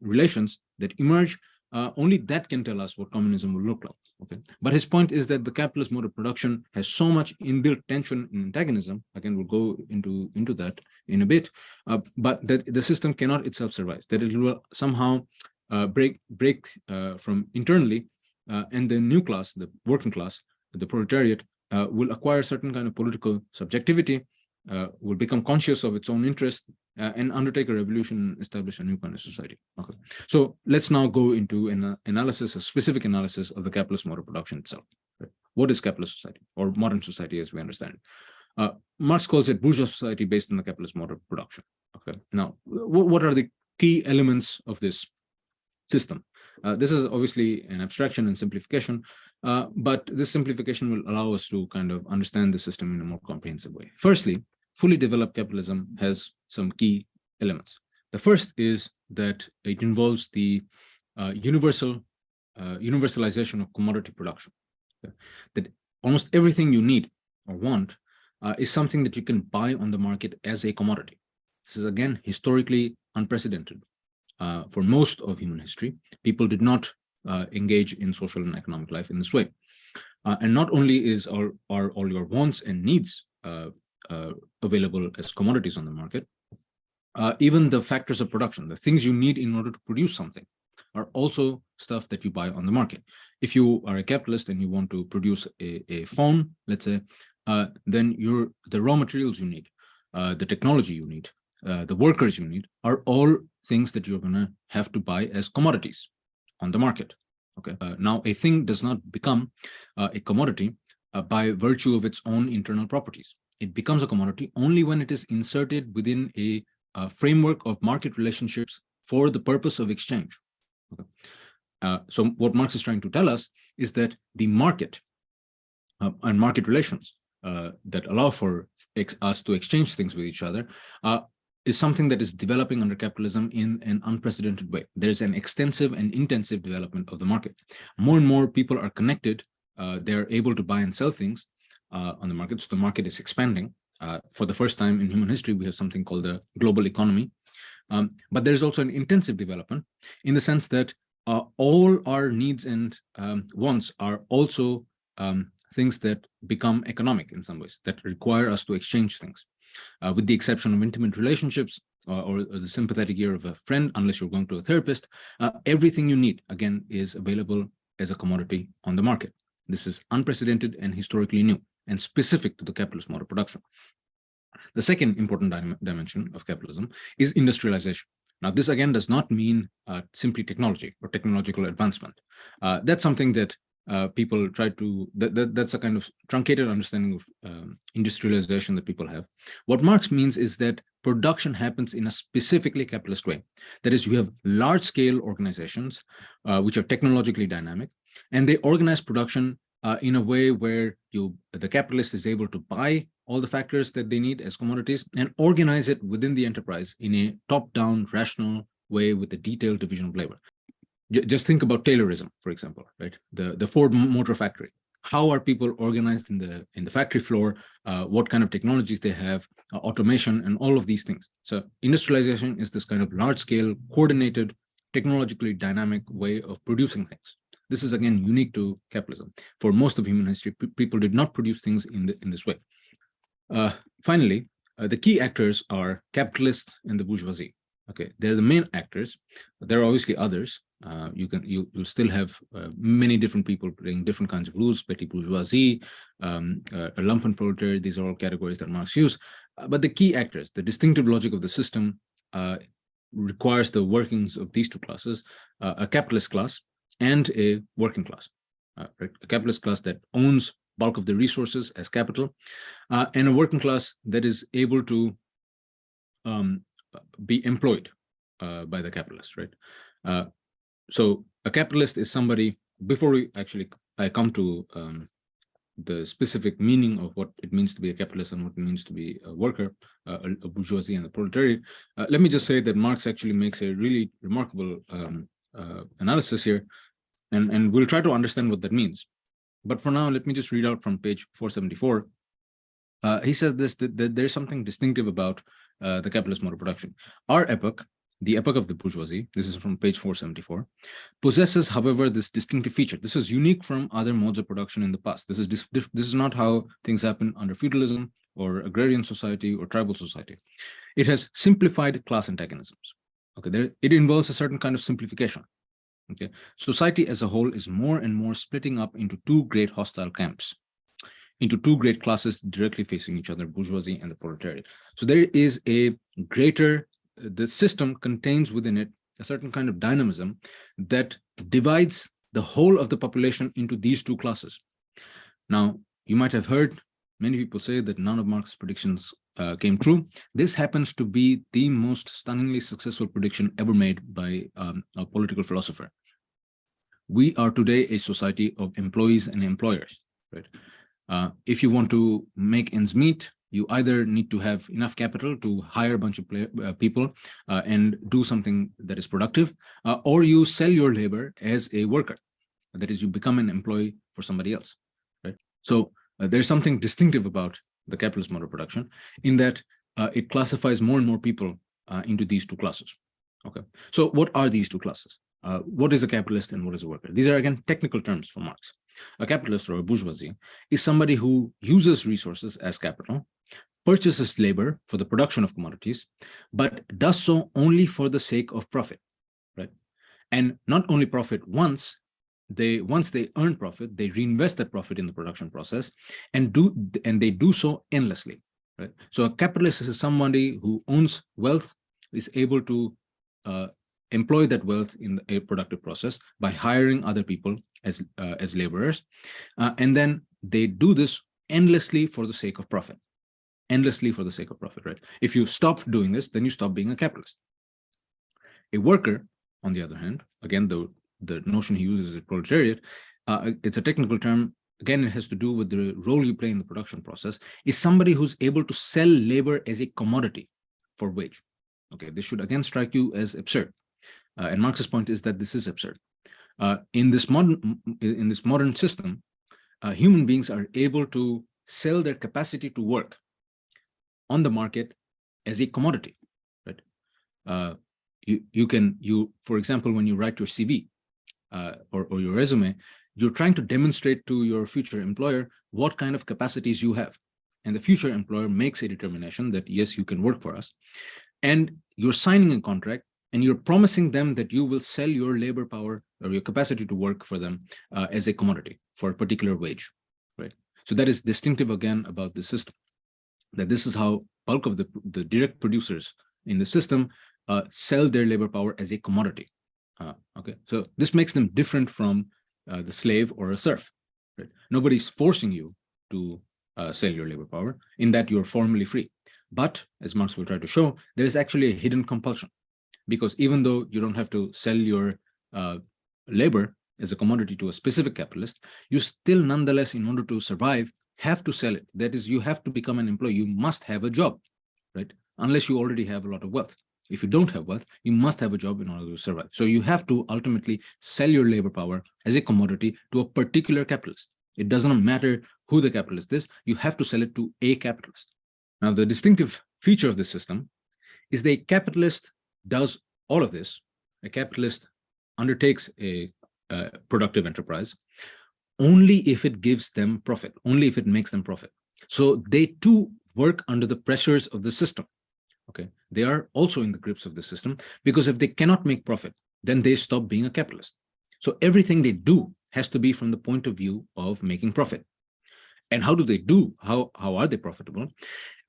relations that emerge? Only that can tell us what communism will look like. Okay, but his point is that the capitalist mode of production has so much inbuilt tension and antagonism. Again, we'll go into that in a bit, but that the system cannot itself survive. That it will somehow break from internally, and the new class, the working class, the proletariat, will acquire certain kind of political subjectivity, will become conscious of its own interest, and undertake a revolution and establish a new kind of society. Okay, so let's now go into an analysis, a specific analysis of the capitalist mode of production itself. Right? What is capitalist society, or modern society as we understand it? Marx calls it bourgeois society based on the capitalist mode of production. Okay, now what are the key elements of this system? This is obviously an abstraction and simplification, but this simplification will allow us to kind of understand the system in a more comprehensive way. Firstly, fully developed capitalism has some key elements. The first is that it involves the universalization of commodity production. Okay? That almost everything you need or want is something that you can buy on the market as a commodity. This is, again, historically unprecedented. for most of human history, people did not engage in social and economic life in this way. And not only are all your wants and needs available as commodities on the market, even the factors of production, the things you need in order to produce something, are also stuff that you buy on the market. If you are a capitalist and you want to produce a phone, let's say, then the raw materials you need, the technology you need, the workers you need, are all things that you're going to have to buy as commodities on the market. Okay. Now, a thing does not become a commodity by virtue of its own internal properties. It becomes a commodity only when it is inserted within a framework of market relationships for the purpose of exchange. Okay. So what Marx is trying to tell us is that the market and market relations that allow for us to exchange things with each other is something that is developing under capitalism in an unprecedented way. There's an extensive and intensive development of the market. More and more people are connected. They're able to buy and sell things on the market. So the market is expanding. For the first time in human history, we have something called the global economy. But there's also an intensive development in the sense that all our needs and wants are also things that become economic in some ways, that require us to exchange things. With the exception of intimate relationships or the sympathetic ear of a friend, unless you're going to a therapist, everything you need, again, is available as a commodity on the market. This is unprecedented and historically new and specific to the capitalist mode of production. The second important dimension of capitalism is industrialization. Now, this again does not mean simply technology or technological advancement. That's something that people try to, that's a kind of truncated understanding of industrialization that people have. What Marx means is that production happens in a specifically capitalist way. That is, you have large-scale organizations which are technologically dynamic, and they organize production in a way where the capitalist is able to buy all the factors that they need as commodities and organize it within the enterprise in a top-down, rational way with a detailed division of labor. Just think about Taylorism, for example, right? The Ford Motor Factory. How are people organized in the factory floor? What kind of technologies they have, automation, and all of these things. So industrialization is this kind of large-scale, coordinated, technologically dynamic way of producing things. This is, again, unique to capitalism. For most of human history, people did not produce things in this way. Finally, the key actors are capitalists and the bourgeoisie. Okay, they're the main actors. There are obviously others. You'll still have many different people playing different kinds of rules, petty bourgeoisie, a lumpen proletariat. These are all categories that Marx used. But the key actors, the distinctive logic of the system requires the workings of these two classes, a capitalist class and a working class. Right? A capitalist class that owns bulk of the resources as capital, and a working class that is able to be employed by the capitalist, right? So a capitalist is somebody, before I come to the specific meaning of what it means to be a capitalist and what it means to be a worker, a bourgeoisie and a proletariat, let me just say that Marx actually makes a really remarkable analysis here, and we'll try to understand what that means. But for now, let me just read out from page 474. He says that there's something distinctive about the capitalist mode of production. Our epoch, the epoch of the bourgeoisie, this is from page 474, possesses, however, this distinctive feature. This is unique from other modes of production in the past. This is not how things happen under feudalism or agrarian society or tribal society. It has simplified class antagonisms. Okay, it involves a certain kind of simplification. Okay, society as a whole is more and more splitting up into two great hostile camps, into two great classes directly facing each other, bourgeoisie and the proletariat. So there is a greater, the system contains within it a certain kind of dynamism that divides the whole of the population into these two classes. Now, you might have heard many people say that none of Marx's predictions came true. This happens to be the most stunningly successful prediction ever made by a political philosopher. We are today a society of employees and employers, right? If you want to make ends meet, you either need to have enough capital to hire a bunch of people and do something that is productive, or you sell your labor as a worker. That is, you become an employee for somebody else, right? So there's something distinctive about the capitalist mode of production in that it classifies more and more people into these two classes. Okay, so what are these two classes? What is a capitalist and what is a worker? These are, again, technical terms for Marx. A capitalist, or a bourgeoisie, is somebody who uses resources as capital, purchases labor for the production of commodities, but does so only for the sake of profit, right? And not only profit once they earn profit, they reinvest that profit in the production process, and they do so endlessly, right? So a capitalist is somebody who owns wealth, is able to employ that wealth in a productive process by hiring other people as laborers, and then they do this endlessly for the sake of profit. Endlessly for the sake of profit, right? If you stop doing this, then you stop being a capitalist. A worker, on the other hand, again, the notion he uses is proletariat. It's a technical term. Again, it has to do with the role you play in the production process, is somebody who's able to sell labor as a commodity for wage. Okay, this should again strike you as absurd. And Marx's point is that this is absurd. In this modern system, human beings are able to sell their capacity to work on the market as a commodity, right? For example, when you write your CV or your resume, you're trying to demonstrate to your future employer what kind of capacities you have. And the future employer makes a determination that, yes, you can work for us. And you're signing a contract and you're promising them that you will sell your labor power or your capacity to work for them as a commodity for a particular wage, right? So that is distinctive, again, about the system, that this is how bulk of the direct producers in the system sell their labor power as a commodity. Okay, so this makes them different from the slave or a serf, right? Nobody's forcing you to sell your labor power, in that you're formally free. But as Marx will try to show, there is actually a hidden compulsion, because even though you don't have to sell your labor as a commodity to a specific capitalist, you still nonetheless, in order to survive, have to sell it. That is, you have to become an employee. You must have a job, right? Unless you already have a lot of wealth. If you don't have wealth, you must have a job in order to survive. So you have to ultimately sell your labor power as a commodity to a particular capitalist. It doesn't matter who the capitalist is, you have to sell it to a capitalist. Now, the distinctive feature of this system is that a capitalist does all of this. A capitalist undertakes a productive enterprise only if it gives them profit, only if it makes them profit. So they too work under the pressures of the system. Okay, they are also in the grips of the system, because if they cannot make profit, then they stop being a capitalist. So everything they do has to be from the point of view of making profit. And how do they do? How are they profitable?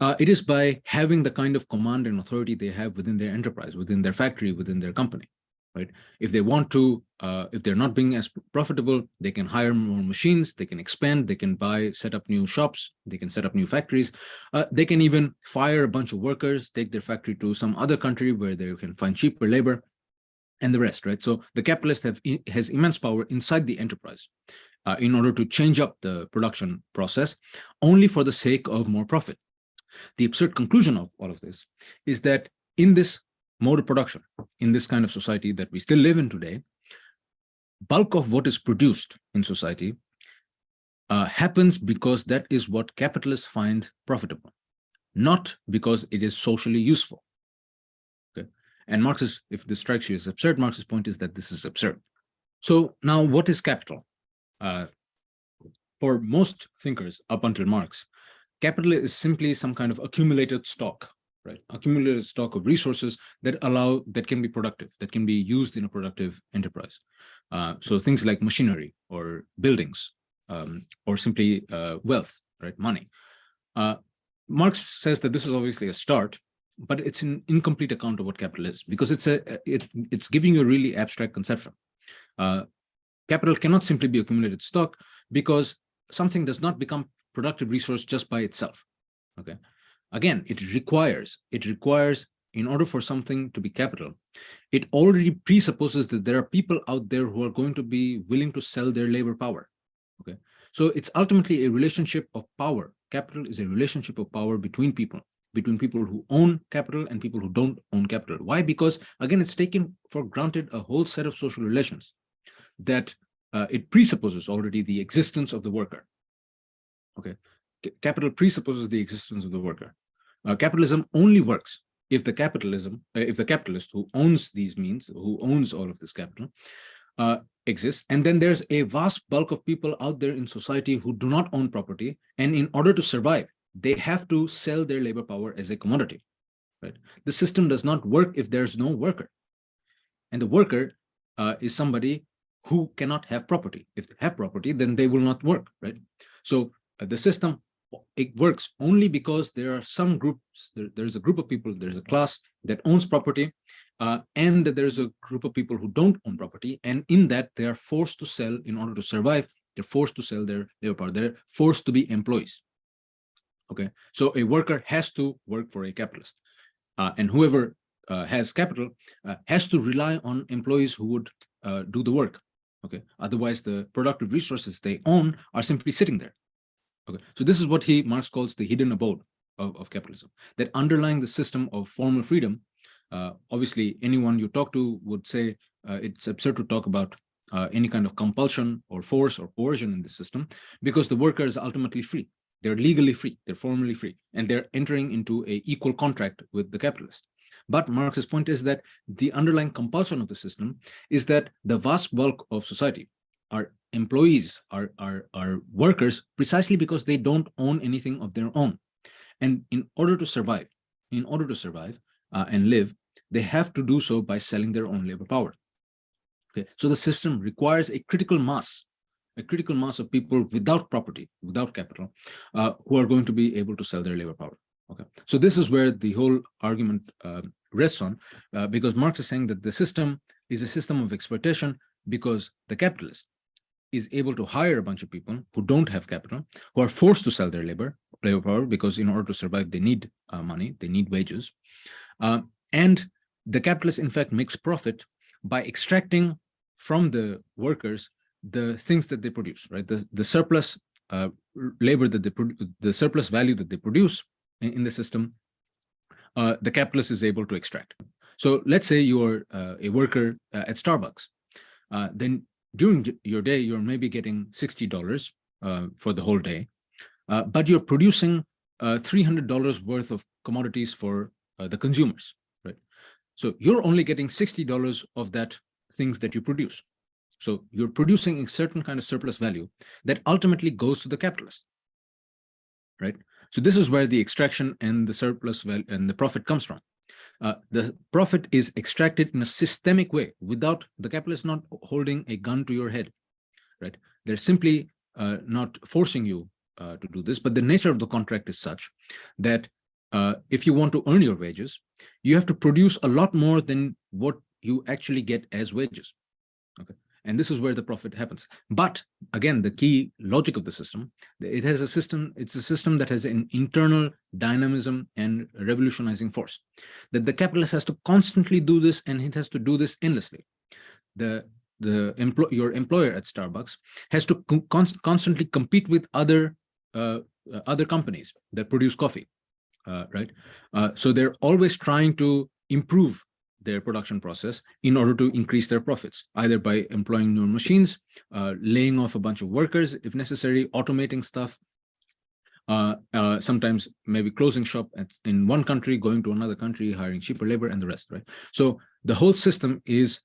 It is by having the kind of command and authority they have within their enterprise, within their factory, within their company, right? If they want to, if they're not being as profitable, they can hire more machines, they can expand, they can set up new shops, they can set up new factories. They can even fire a bunch of workers, take their factory to some other country where they can find cheaper labor, and the rest, right? So the capitalist has immense power inside the enterprise in order to change up the production process only for the sake of more profit. The absurd conclusion of all of this is that in this mode of production, in this kind of society that we still live in today, bulk of what is produced in society happens because that is what capitalists find profitable, not because it is socially useful. Okay, and Marx's, if this strikes you as absurd, Marx's point is that this is absurd. So now, what is capital? For most thinkers up until Marx, capital is simply some kind of accumulated stock, right? Accumulated stock of resources that can be productive, that can be used in a productive enterprise. So things like machinery or buildings, or simply wealth, right? Money. Marx says that this is obviously a start, but it's an incomplete account of what capital is, because it's giving you a really abstract conception. Capital cannot simply be accumulated stock, because something does not become productive resource just by itself. Okay, again, it requires, in order for something to be capital, it already presupposes that there are people out there who are going to be willing to sell their labor power. Okay, so it's ultimately a relationship of power. Capital is a relationship of power between people who own capital and people who don't own capital. Why? Because again, it's taken for granted a whole set of social relations that it presupposes already the existence of the worker. Okay, capital presupposes the existence of the worker. Capitalism only works if the capitalist who owns these means, who owns all of this capital, exists, and then there's a vast bulk of people out there in society who do not own property, and in order to survive, they have to sell their labor power as a commodity, right? The system does not work if there's no worker, and the worker is somebody who cannot have property. If they have property, then they will not work, right? So the system, it works only because there are some groups, there's a group of people, there's a class that owns property, and there's a group of people who don't own property, and in that they are forced to sell in order to survive. They're forced to sell their labor power. They're forced to be employees. Okay, so a worker has to work for a capitalist, and whoever has capital has to rely on employees who would do the work. Okay, otherwise the productive resources they own are simply sitting there. Okay, so this is what Marx calls the hidden abode of capitalism, that underlying the system of formal freedom. Obviously, anyone you talk to would say it's absurd to talk about any kind of compulsion or force or coercion in the system, because the worker is ultimately free. They're legally free, they're formally free, and they're entering into an equal contract with the capitalist. But Marx's point is that the underlying compulsion of the system is that the vast bulk of society are employees, are workers, precisely because they don't own anything of their own. And in order to survive and live, they have to do so by selling their own labor power. Okay, so the system requires a critical mass of people without property, without capital, who are going to be able to sell their labor power. Okay, so this is where the whole argument rests on, because Marx is saying that the system is a system of exploitation because the capitalist is able to hire a bunch of people who don't have capital, who are forced to sell their labor power, because in order to survive, they need money, they need wages. And the capitalist, in fact, makes profit by extracting from the workers the things that they produce, right? The surplus labor that they produce, the surplus value that they produce in the system, the capitalist is able to extract. So let's say you're a worker at Starbucks. Then during your day, you're maybe getting $60 for the whole day, but you're producing $300 worth of commodities for the consumers, right? So you're only getting $60 of that things that you produce. So you're producing a certain kind of surplus value that ultimately goes to the capitalist, right? So this is where the extraction and the surplus value and the profit comes from. The profit is extracted in a systemic way, without the capitalist not holding a gun to your head, right? They're simply not forcing you to do this, but the nature of the contract is such that if you want to earn your wages, you have to produce a lot more than what you actually get as wages. Okay, and this is where the profit happens. But again, the key logic of the system, it has a system, it's a system that has an internal dynamism and revolutionizing force, that the capitalist has to constantly do this, and it has to do this endlessly. Your employer at Starbucks has to constantly compete with other companies that produce coffee, right? So they're always trying to improve their production process in order to increase their profits, either by employing new machines, laying off a bunch of workers if necessary, automating stuff, sometimes maybe closing shop in one country, going to another country, hiring cheaper labor, and the rest, right? So the whole system is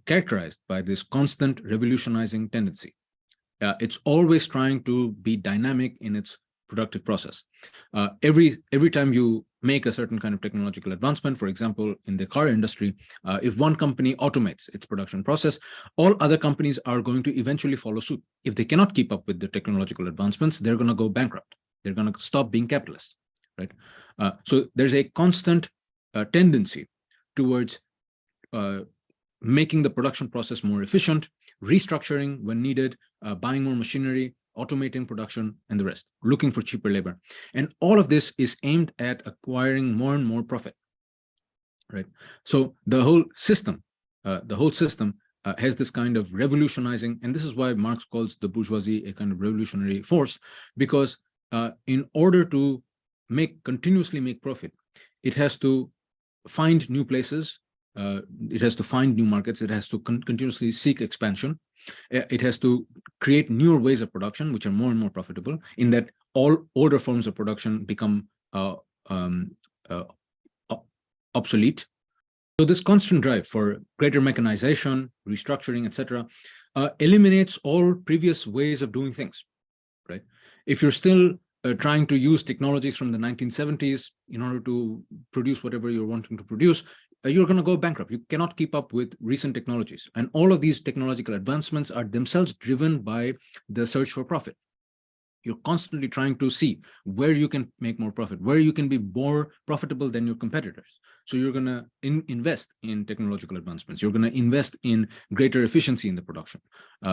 characterized by this constant revolutionizing tendency. It's always trying to be dynamic in its productive process. Every time you make a certain kind of technological advancement, for example, in the car industry, if one company automates its production process, all other companies are going to eventually follow suit. If they cannot keep up with the technological advancements, they're going to go bankrupt. They're going to stop being capitalists, right? So there's a constant tendency towards making the production process more efficient, restructuring when needed, buying more machinery, automating production, and the rest, looking for cheaper labor. And all of this is aimed at acquiring more and more profit, right? So the whole system has this kind of revolutionizing, and this is why Marx calls the bourgeoisie a kind of revolutionary force, because in order to continuously make profit, it has to find new places, it has to find new markets, it has to continuously seek expansion, it has to create newer ways of production which are more and more profitable, in that all older forms of production become obsolete. So this constant drive for greater mechanization, restructuring, etc., eliminates all previous ways of doing things, right? If you're still trying to use technologies from the 1970s in order to produce whatever you're wanting to produce, you're going to go bankrupt. You cannot keep up with recent technologies. And all of these technological advancements are themselves driven by the search for profit. You're constantly trying to see where you can make more profit, where you can be more profitable than your competitors. So you're going to invest in technological advancements. You're going to invest in greater efficiency in the production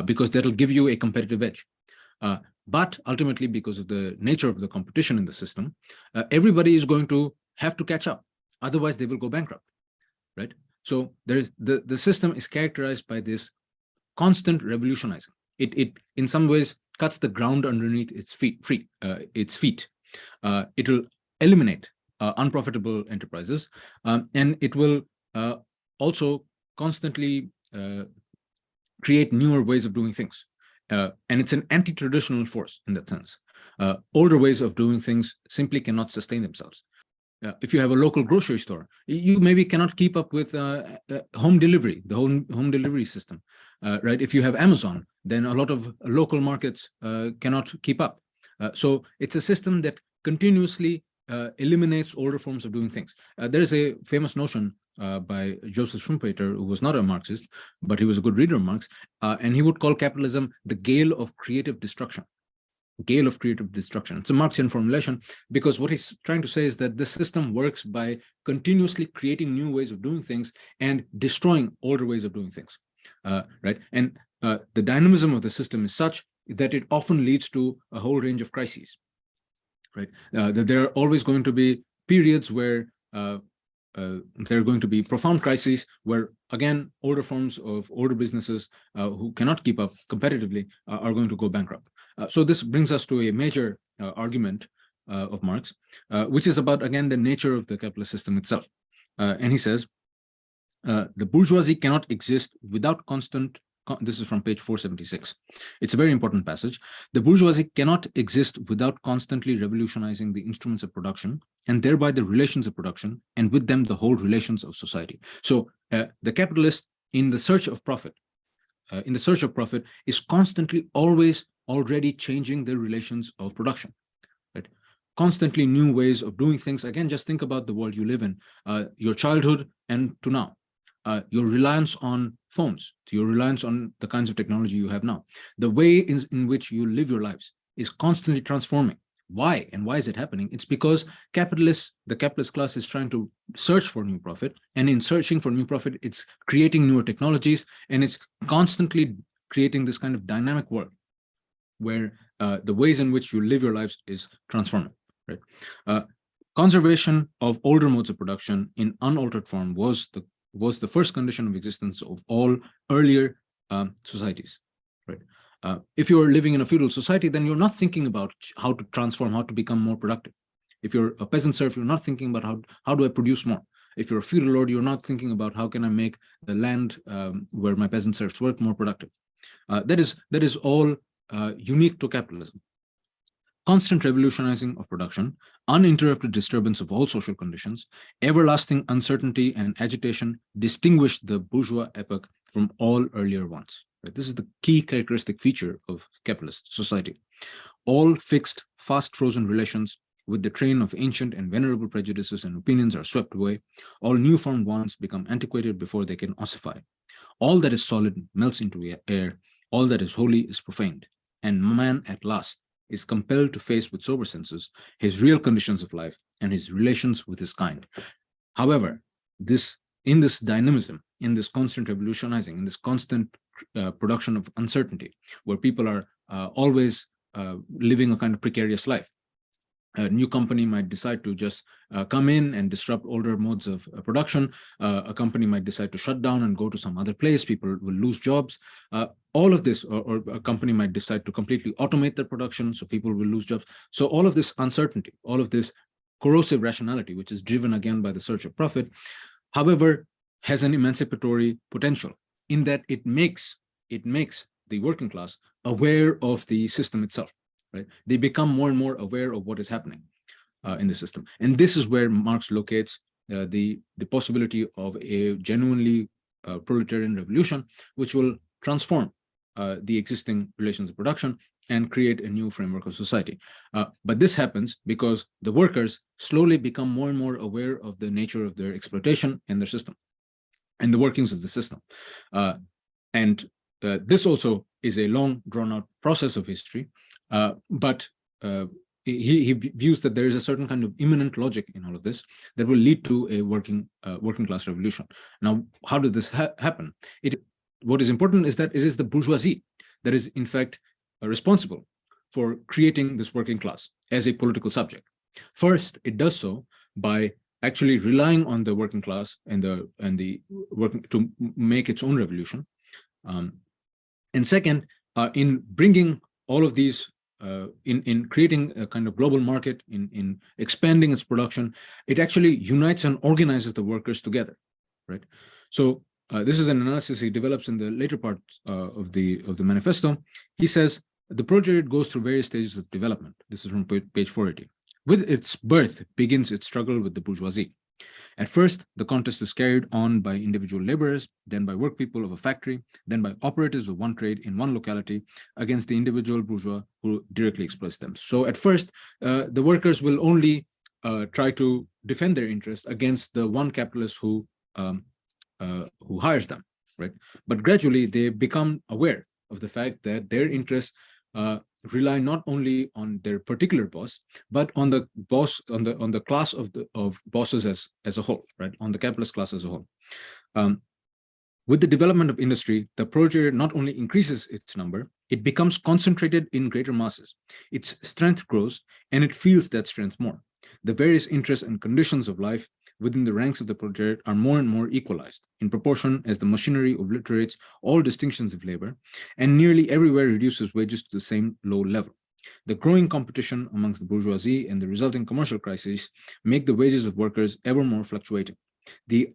because that'll give you a competitive edge. But ultimately, because of the nature of the competition in the system, everybody is going to have to catch up. Otherwise, they will go bankrupt, right? So there's the system is characterized by this constant revolutionizing. It in some ways cuts the ground underneath its feet. It will eliminate unprofitable enterprises, and it will also constantly create newer ways of doing things. And it's an anti-traditional force in that sense. Older ways of doing things simply cannot sustain themselves. If you have a local grocery store, you maybe cannot keep up with home delivery, the home delivery system, right? If you have Amazon, then a lot of local markets cannot keep up. So it's a system that continuously eliminates older forms of doing things. There is a famous notion by Joseph Schumpeter, who was not a Marxist, but he was a good reader of Marx, and he would call capitalism the gale of creative destruction. Gale of creative destruction. It's a Marxian formulation because what he's trying to say is that this system works by continuously creating new ways of doing things and destroying older ways of doing things, right? And the dynamism of the system is such that it often leads to a whole range of crises, right? That there are always going to be periods where there are going to be profound crises where, again, older forms of older businesses who cannot keep up competitively are going to go bankrupt. So this brings us to a major argument of Marx, which is about, again, the nature of the capitalist system itself. And he says, the bourgeoisie cannot exist without constant, this is from page 476. It's a very important passage. The bourgeoisie cannot exist without constantly revolutionizing the instruments of production and thereby the relations of production, and with them the whole relations of society. So the capitalist, in the search of profit, is constantly always already changing the relations of production, right? Constantly new ways of doing things. Again, just think about the world you live in, your childhood and to now, your reliance on phones, your reliance on the kinds of technology you have now. The way in which you live your lives is constantly transforming. Why? And why is it happening? It's because the capitalist class is trying to search for new profit. And in searching for new profit, it's creating newer technologies, and it's constantly creating this kind of dynamic world where the ways in which you live your lives is transforming, right? Conservation of older modes of production in unaltered form was the first condition of existence of all earlier societies, right? If you're living in a feudal society, then you're not thinking about how to transform, how to become more productive. If you're a peasant serf, you're not thinking about how do I produce more. If you're a feudal lord, you're not thinking about how can I make the land where my peasant serfs work more productive. That is all unique to capitalism. Constant revolutionizing of production, uninterrupted disturbance of all social conditions, everlasting uncertainty and agitation distinguish the bourgeois epoch from all earlier ones. Right? This is the key characteristic feature of capitalist society. All fixed, fast-frozen relations with the train of ancient and venerable prejudices and opinions are swept away. All new-formed wants become antiquated before they can ossify. All that is solid melts into air. All that is holy is profaned. And man, at last, is compelled to face with sober senses his real conditions of life and his relations with his kind. However, in this dynamism, in this constant revolutionizing, in this constant production of uncertainty, where people are always living a kind of precarious life, a new company might decide to just come in and disrupt older modes of production. A company might decide to shut down and go to some other place. People will lose jobs. All of this, or a company might decide to completely automate their production, so people will lose jobs. So all of this uncertainty, all of this corrosive rationality, which is driven again by the search of profit, however, has an emancipatory potential in that it makes the working class aware of the system itself. Right? They become more and more aware of what is happening in the system. And this is where Marx locates the possibility of a genuinely proletarian revolution, which will transform the existing relations of production and create a new framework of society. But this happens because the workers slowly become more and more aware of the nature of their exploitation and their system and the workings of the system. And this also is a long drawn-out process of history, but he views that there is a certain kind of imminent logic in all of this that will lead to a working class revolution. Now, how did this happen? What is important is that it is the bourgeoisie that is, in fact, responsible for creating this working class as a political subject. First, it does so by actually relying on the working class and the working to make its own revolution. And second, in bringing all of these, in creating a kind of global market, in expanding its production, it actually unites and organizes the workers together, right? So this is an analysis he develops in the later part of the manifesto. He says the proletariat goes through various stages of development. This is from page 480. With its birth begins its struggle with the bourgeoisie. At first, the contest is carried on by individual laborers, then by workpeople of a factory, then by operatives of one trade in one locality against the individual bourgeois who directly exploits them. So at first, the workers will only try to defend their interest against the one capitalist who hires them, right? But gradually, they become aware of the fact that their interests rely not only on their particular boss, but on the boss, on the class of bosses as a whole, right? On the capitalist class as a whole. With the development of industry, the proletariat not only increases its number, it becomes concentrated in greater masses. Its strength grows, and it feels that strength more. The various interests and conditions of life within the ranks of the proletariat are more and more equalized in proportion as the machinery obliterates all distinctions of labor and nearly everywhere reduces wages to the same low level. The growing competition amongst the bourgeoisie and the resulting commercial crises make the wages of workers ever more fluctuating. The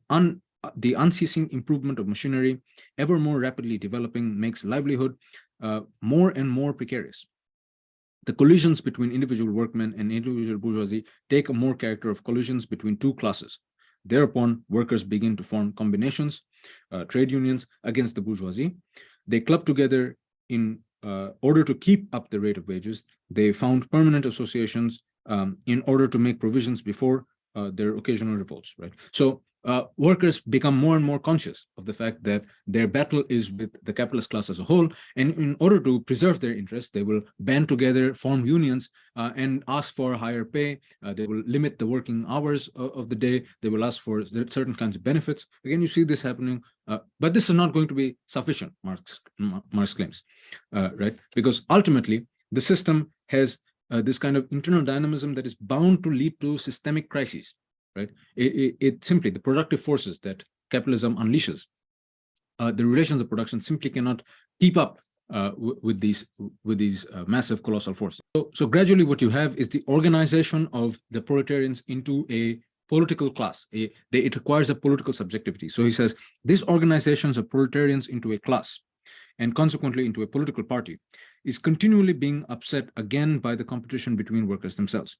unceasing improvement of machinery, ever more rapidly developing, makes livelihood more and more precarious. The collisions between individual workmen and individual bourgeoisie take a more character of collisions between two classes. Thereupon, workers begin to form combinations, trade unions against the bourgeoisie. They club together in order to keep up the rate of wages. They found permanent associations in order to make provisions before their occasional revolts, right? So workers become more and more conscious of the fact that their battle is with the capitalist class as a whole, and in order to preserve their interests, they will band together, form unions, and ask for higher pay. They will limit the working hours of the day. They will ask for certain kinds of benefits. Again, you see this happening, but this is not going to be sufficient, Marx claims, right? Because ultimately, the system has this kind of internal dynamism that is bound to lead to systemic crises. Right? It simply, the productive forces that capitalism unleashes, the relations of production simply cannot keep up with these massive colossal forces. So gradually what you have is the organization of the proletarians into a political class. It requires a political subjectivity. So he says, these organizations of proletarians into a class and consequently into a political party is continually being upset again by the competition between workers themselves.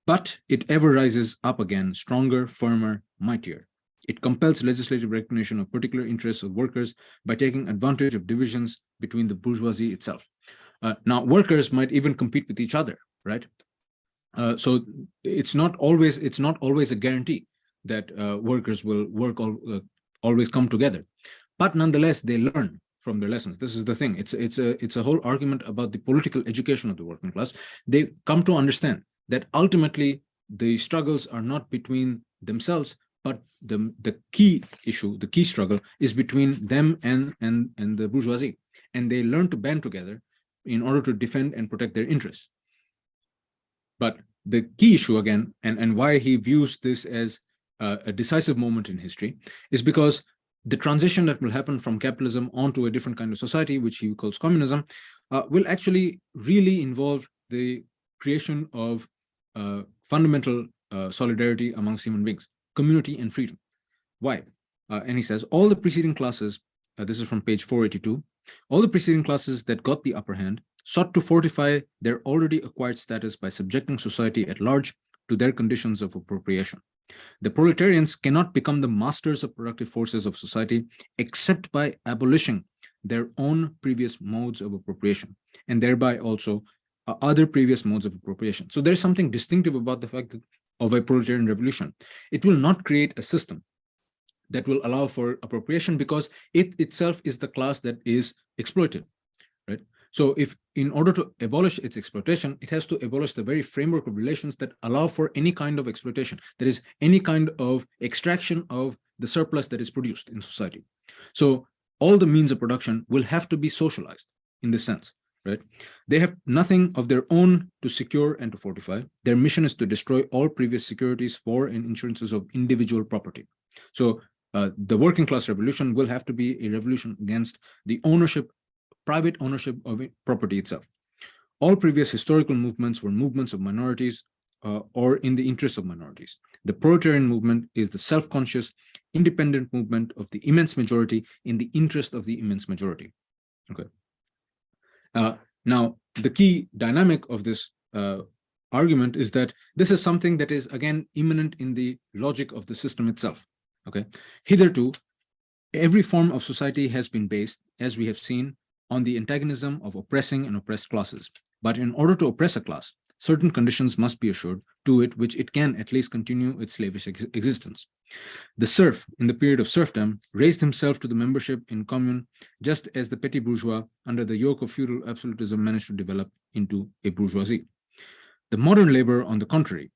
But it ever rises up again, stronger, firmer, mightier. It compels legislative recognition of particular interests of workers by taking advantage of divisions between the bourgeoisie itself. Now, workers might even compete with each other, right? So it's not always a guarantee that workers will always come together, but nonetheless they learn from their lessons. This is the thing. It's a whole argument about the political education of the working class. They come to understand that ultimately the struggles are not between themselves, but the key issue, the key struggle is between them and the bourgeoisie. And they learn to band together in order to defend and protect their interests. But the key issue again, and why he views this as a decisive moment in history, is because the transition that will happen from capitalism onto a different kind of society, which he calls communism, will actually really involve the creation of fundamental solidarity amongst human beings, community and freedom. Why? And he says, all the preceding classes, this is from page 482, all the preceding classes that got the upper hand sought to fortify their already acquired status by subjecting society at large to their conditions of appropriation. The proletarians cannot become the masters of productive forces of society except by abolishing their own previous modes of appropriation, and thereby also other previous modes of appropriation. So there's something distinctive about the fact that of a proletarian revolution. It will not create a system that will allow for appropriation because it itself is the class that is exploited, right? So if in order to abolish its exploitation, it has to abolish the very framework of relations that allow for any kind of exploitation, that is any kind of extraction of the surplus that is produced in society. So all the means of production will have to be socialized in this sense, right? They have nothing of their own to secure and to fortify. Their mission is to destroy all previous securities for and insurances of individual property. So the working class revolution will have to be a revolution against the ownership, private ownership of property itself. All previous historical movements were movements of minorities or in the interests of minorities. The proletarian movement is the self-conscious, independent movement of the immense majority in the interest of the immense majority. Okay. Now, the key dynamic of this argument is that this is something that is, again, immanent in the logic of the system itself. Okay. Hitherto, every form of society has been based, as we have seen, on the antagonism of oppressing and oppressed classes. But in order to oppress a class, certain conditions must be assured to it which it can at least continue its slavish existence. The serf, in the period of serfdom, raised himself to the membership in commune, just as the petty bourgeois, under the yoke of feudal absolutism, managed to develop into a bourgeoisie. The modern laborer, on the contrary,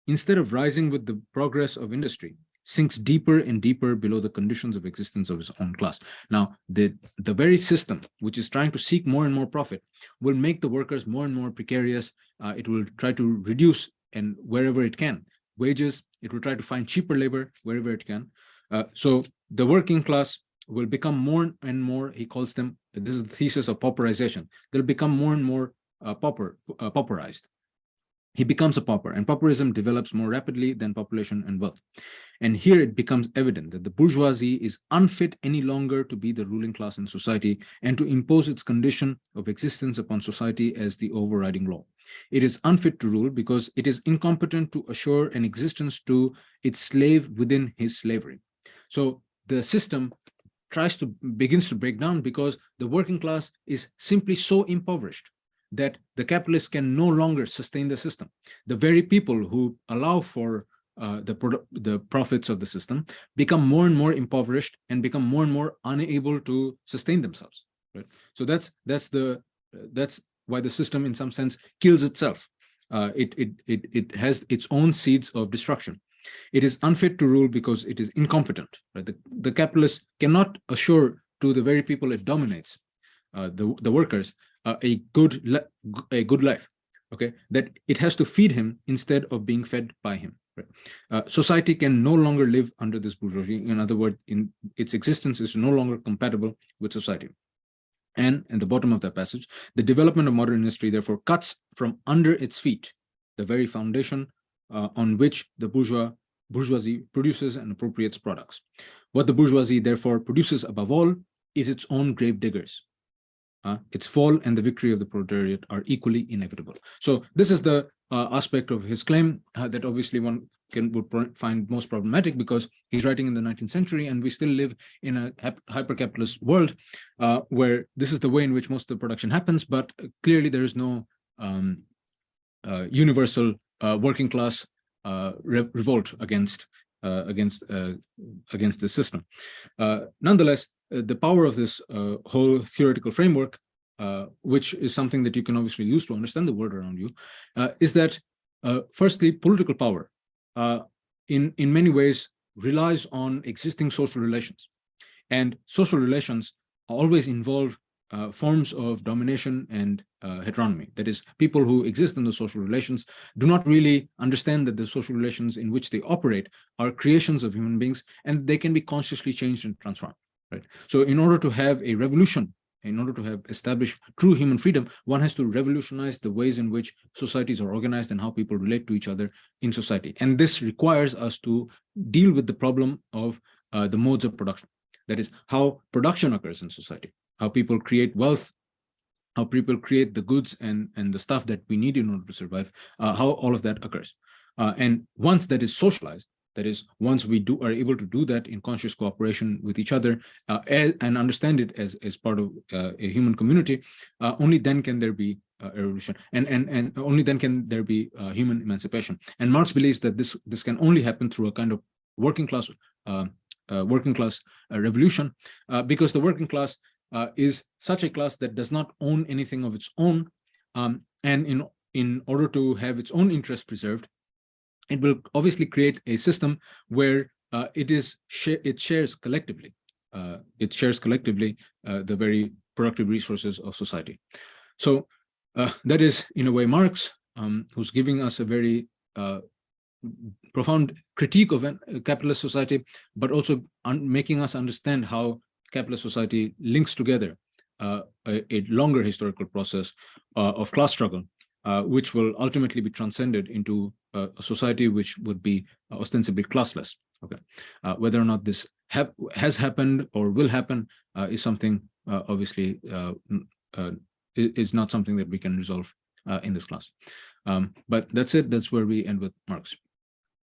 instead of rising with the progress of industry, sinks deeper and deeper below the conditions of existence of his own class. Now, the very system which is trying to seek more and more profit will make the workers more and more precarious. It will try to reduce, and wherever it can, wages. It will try to find cheaper labor wherever it can. So the working class will become more and more, he calls them, this is the thesis of pauperization. They'll become more and more pauperized. He becomes a pauper, and pauperism develops more rapidly than population and wealth. And here it becomes evident that the bourgeoisie is unfit any longer to be the ruling class in society and to impose its condition of existence upon society as the overriding law. It is unfit to rule because it is incompetent to assure an existence to its slave within his slavery. So the system begins to break down because the working class is simply so impoverished that the capitalists can no longer sustain the system. The very people who allow for the profits of the system become more and more impoverished and become more and more unable to sustain themselves. Right. So that's why the system, in some sense, kills itself. It has its own seeds of destruction. It is unfit to rule because it is incompetent. Right. The capitalist cannot assure to the very people it dominates, the workers, a good life. Okay, that it has to feed him instead of being fed by him. Right? Society can no longer live under this bourgeoisie. In other words, its existence is no longer compatible with society. And at the bottom of that passage, the development of modern industry therefore cuts from under its feet the very foundation on which the bourgeoisie produces and appropriates products. What the bourgeoisie therefore produces above all is its own grave diggers. Its fall and the victory of the proletariat are equally inevitable. So this is the aspect of his claim that obviously one would find most problematic, because he's writing in the 19th century and we still live in a hyper-capitalist world where this is the way in which most of the production happens, but clearly there is no universal working class revolt against the system. Nonetheless, the power of this whole theoretical framework, which is something that you can obviously use to understand the world around you, is that firstly, political power in many ways relies on existing social relations, and social relations always involve forms of domination and heteronomy. That is, people who exist in the social relations do not really understand that the social relations in which they operate are creations of human beings, and they can be consciously changed and transformed. Right. So in order to have a revolution, in order to have established true human freedom, one has to revolutionize the ways in which societies are organized and how people relate to each other in society. And this requires us to deal with the problem of the modes of production. That is, how production occurs in society, how people create wealth, how people create the goods and the stuff that we need in order to survive, how all of that occurs. And once that is socialized, that is, once we are able to do that in conscious cooperation with each other and understand it as part of a human community, only then can there be a revolution, and only then can there be human emancipation. And Marx believes that this can only happen through a kind of working class revolution, because the working class is such a class that does not own anything of its own, and in order to have its own interests preserved, it will obviously create a system where it shares collectively. It shares collectively the very productive resources of society. So that is, in a way, Marx, who's giving us a very profound critique of a capitalist society, but also making us understand how capitalist society links together a longer historical process of class struggle, which will ultimately be transcended into a society which would be ostensibly classless. Okay, whether or not this has happened or will happen is something obviously is not something that we can resolve in this class. But that's it. That's where we end with Marx.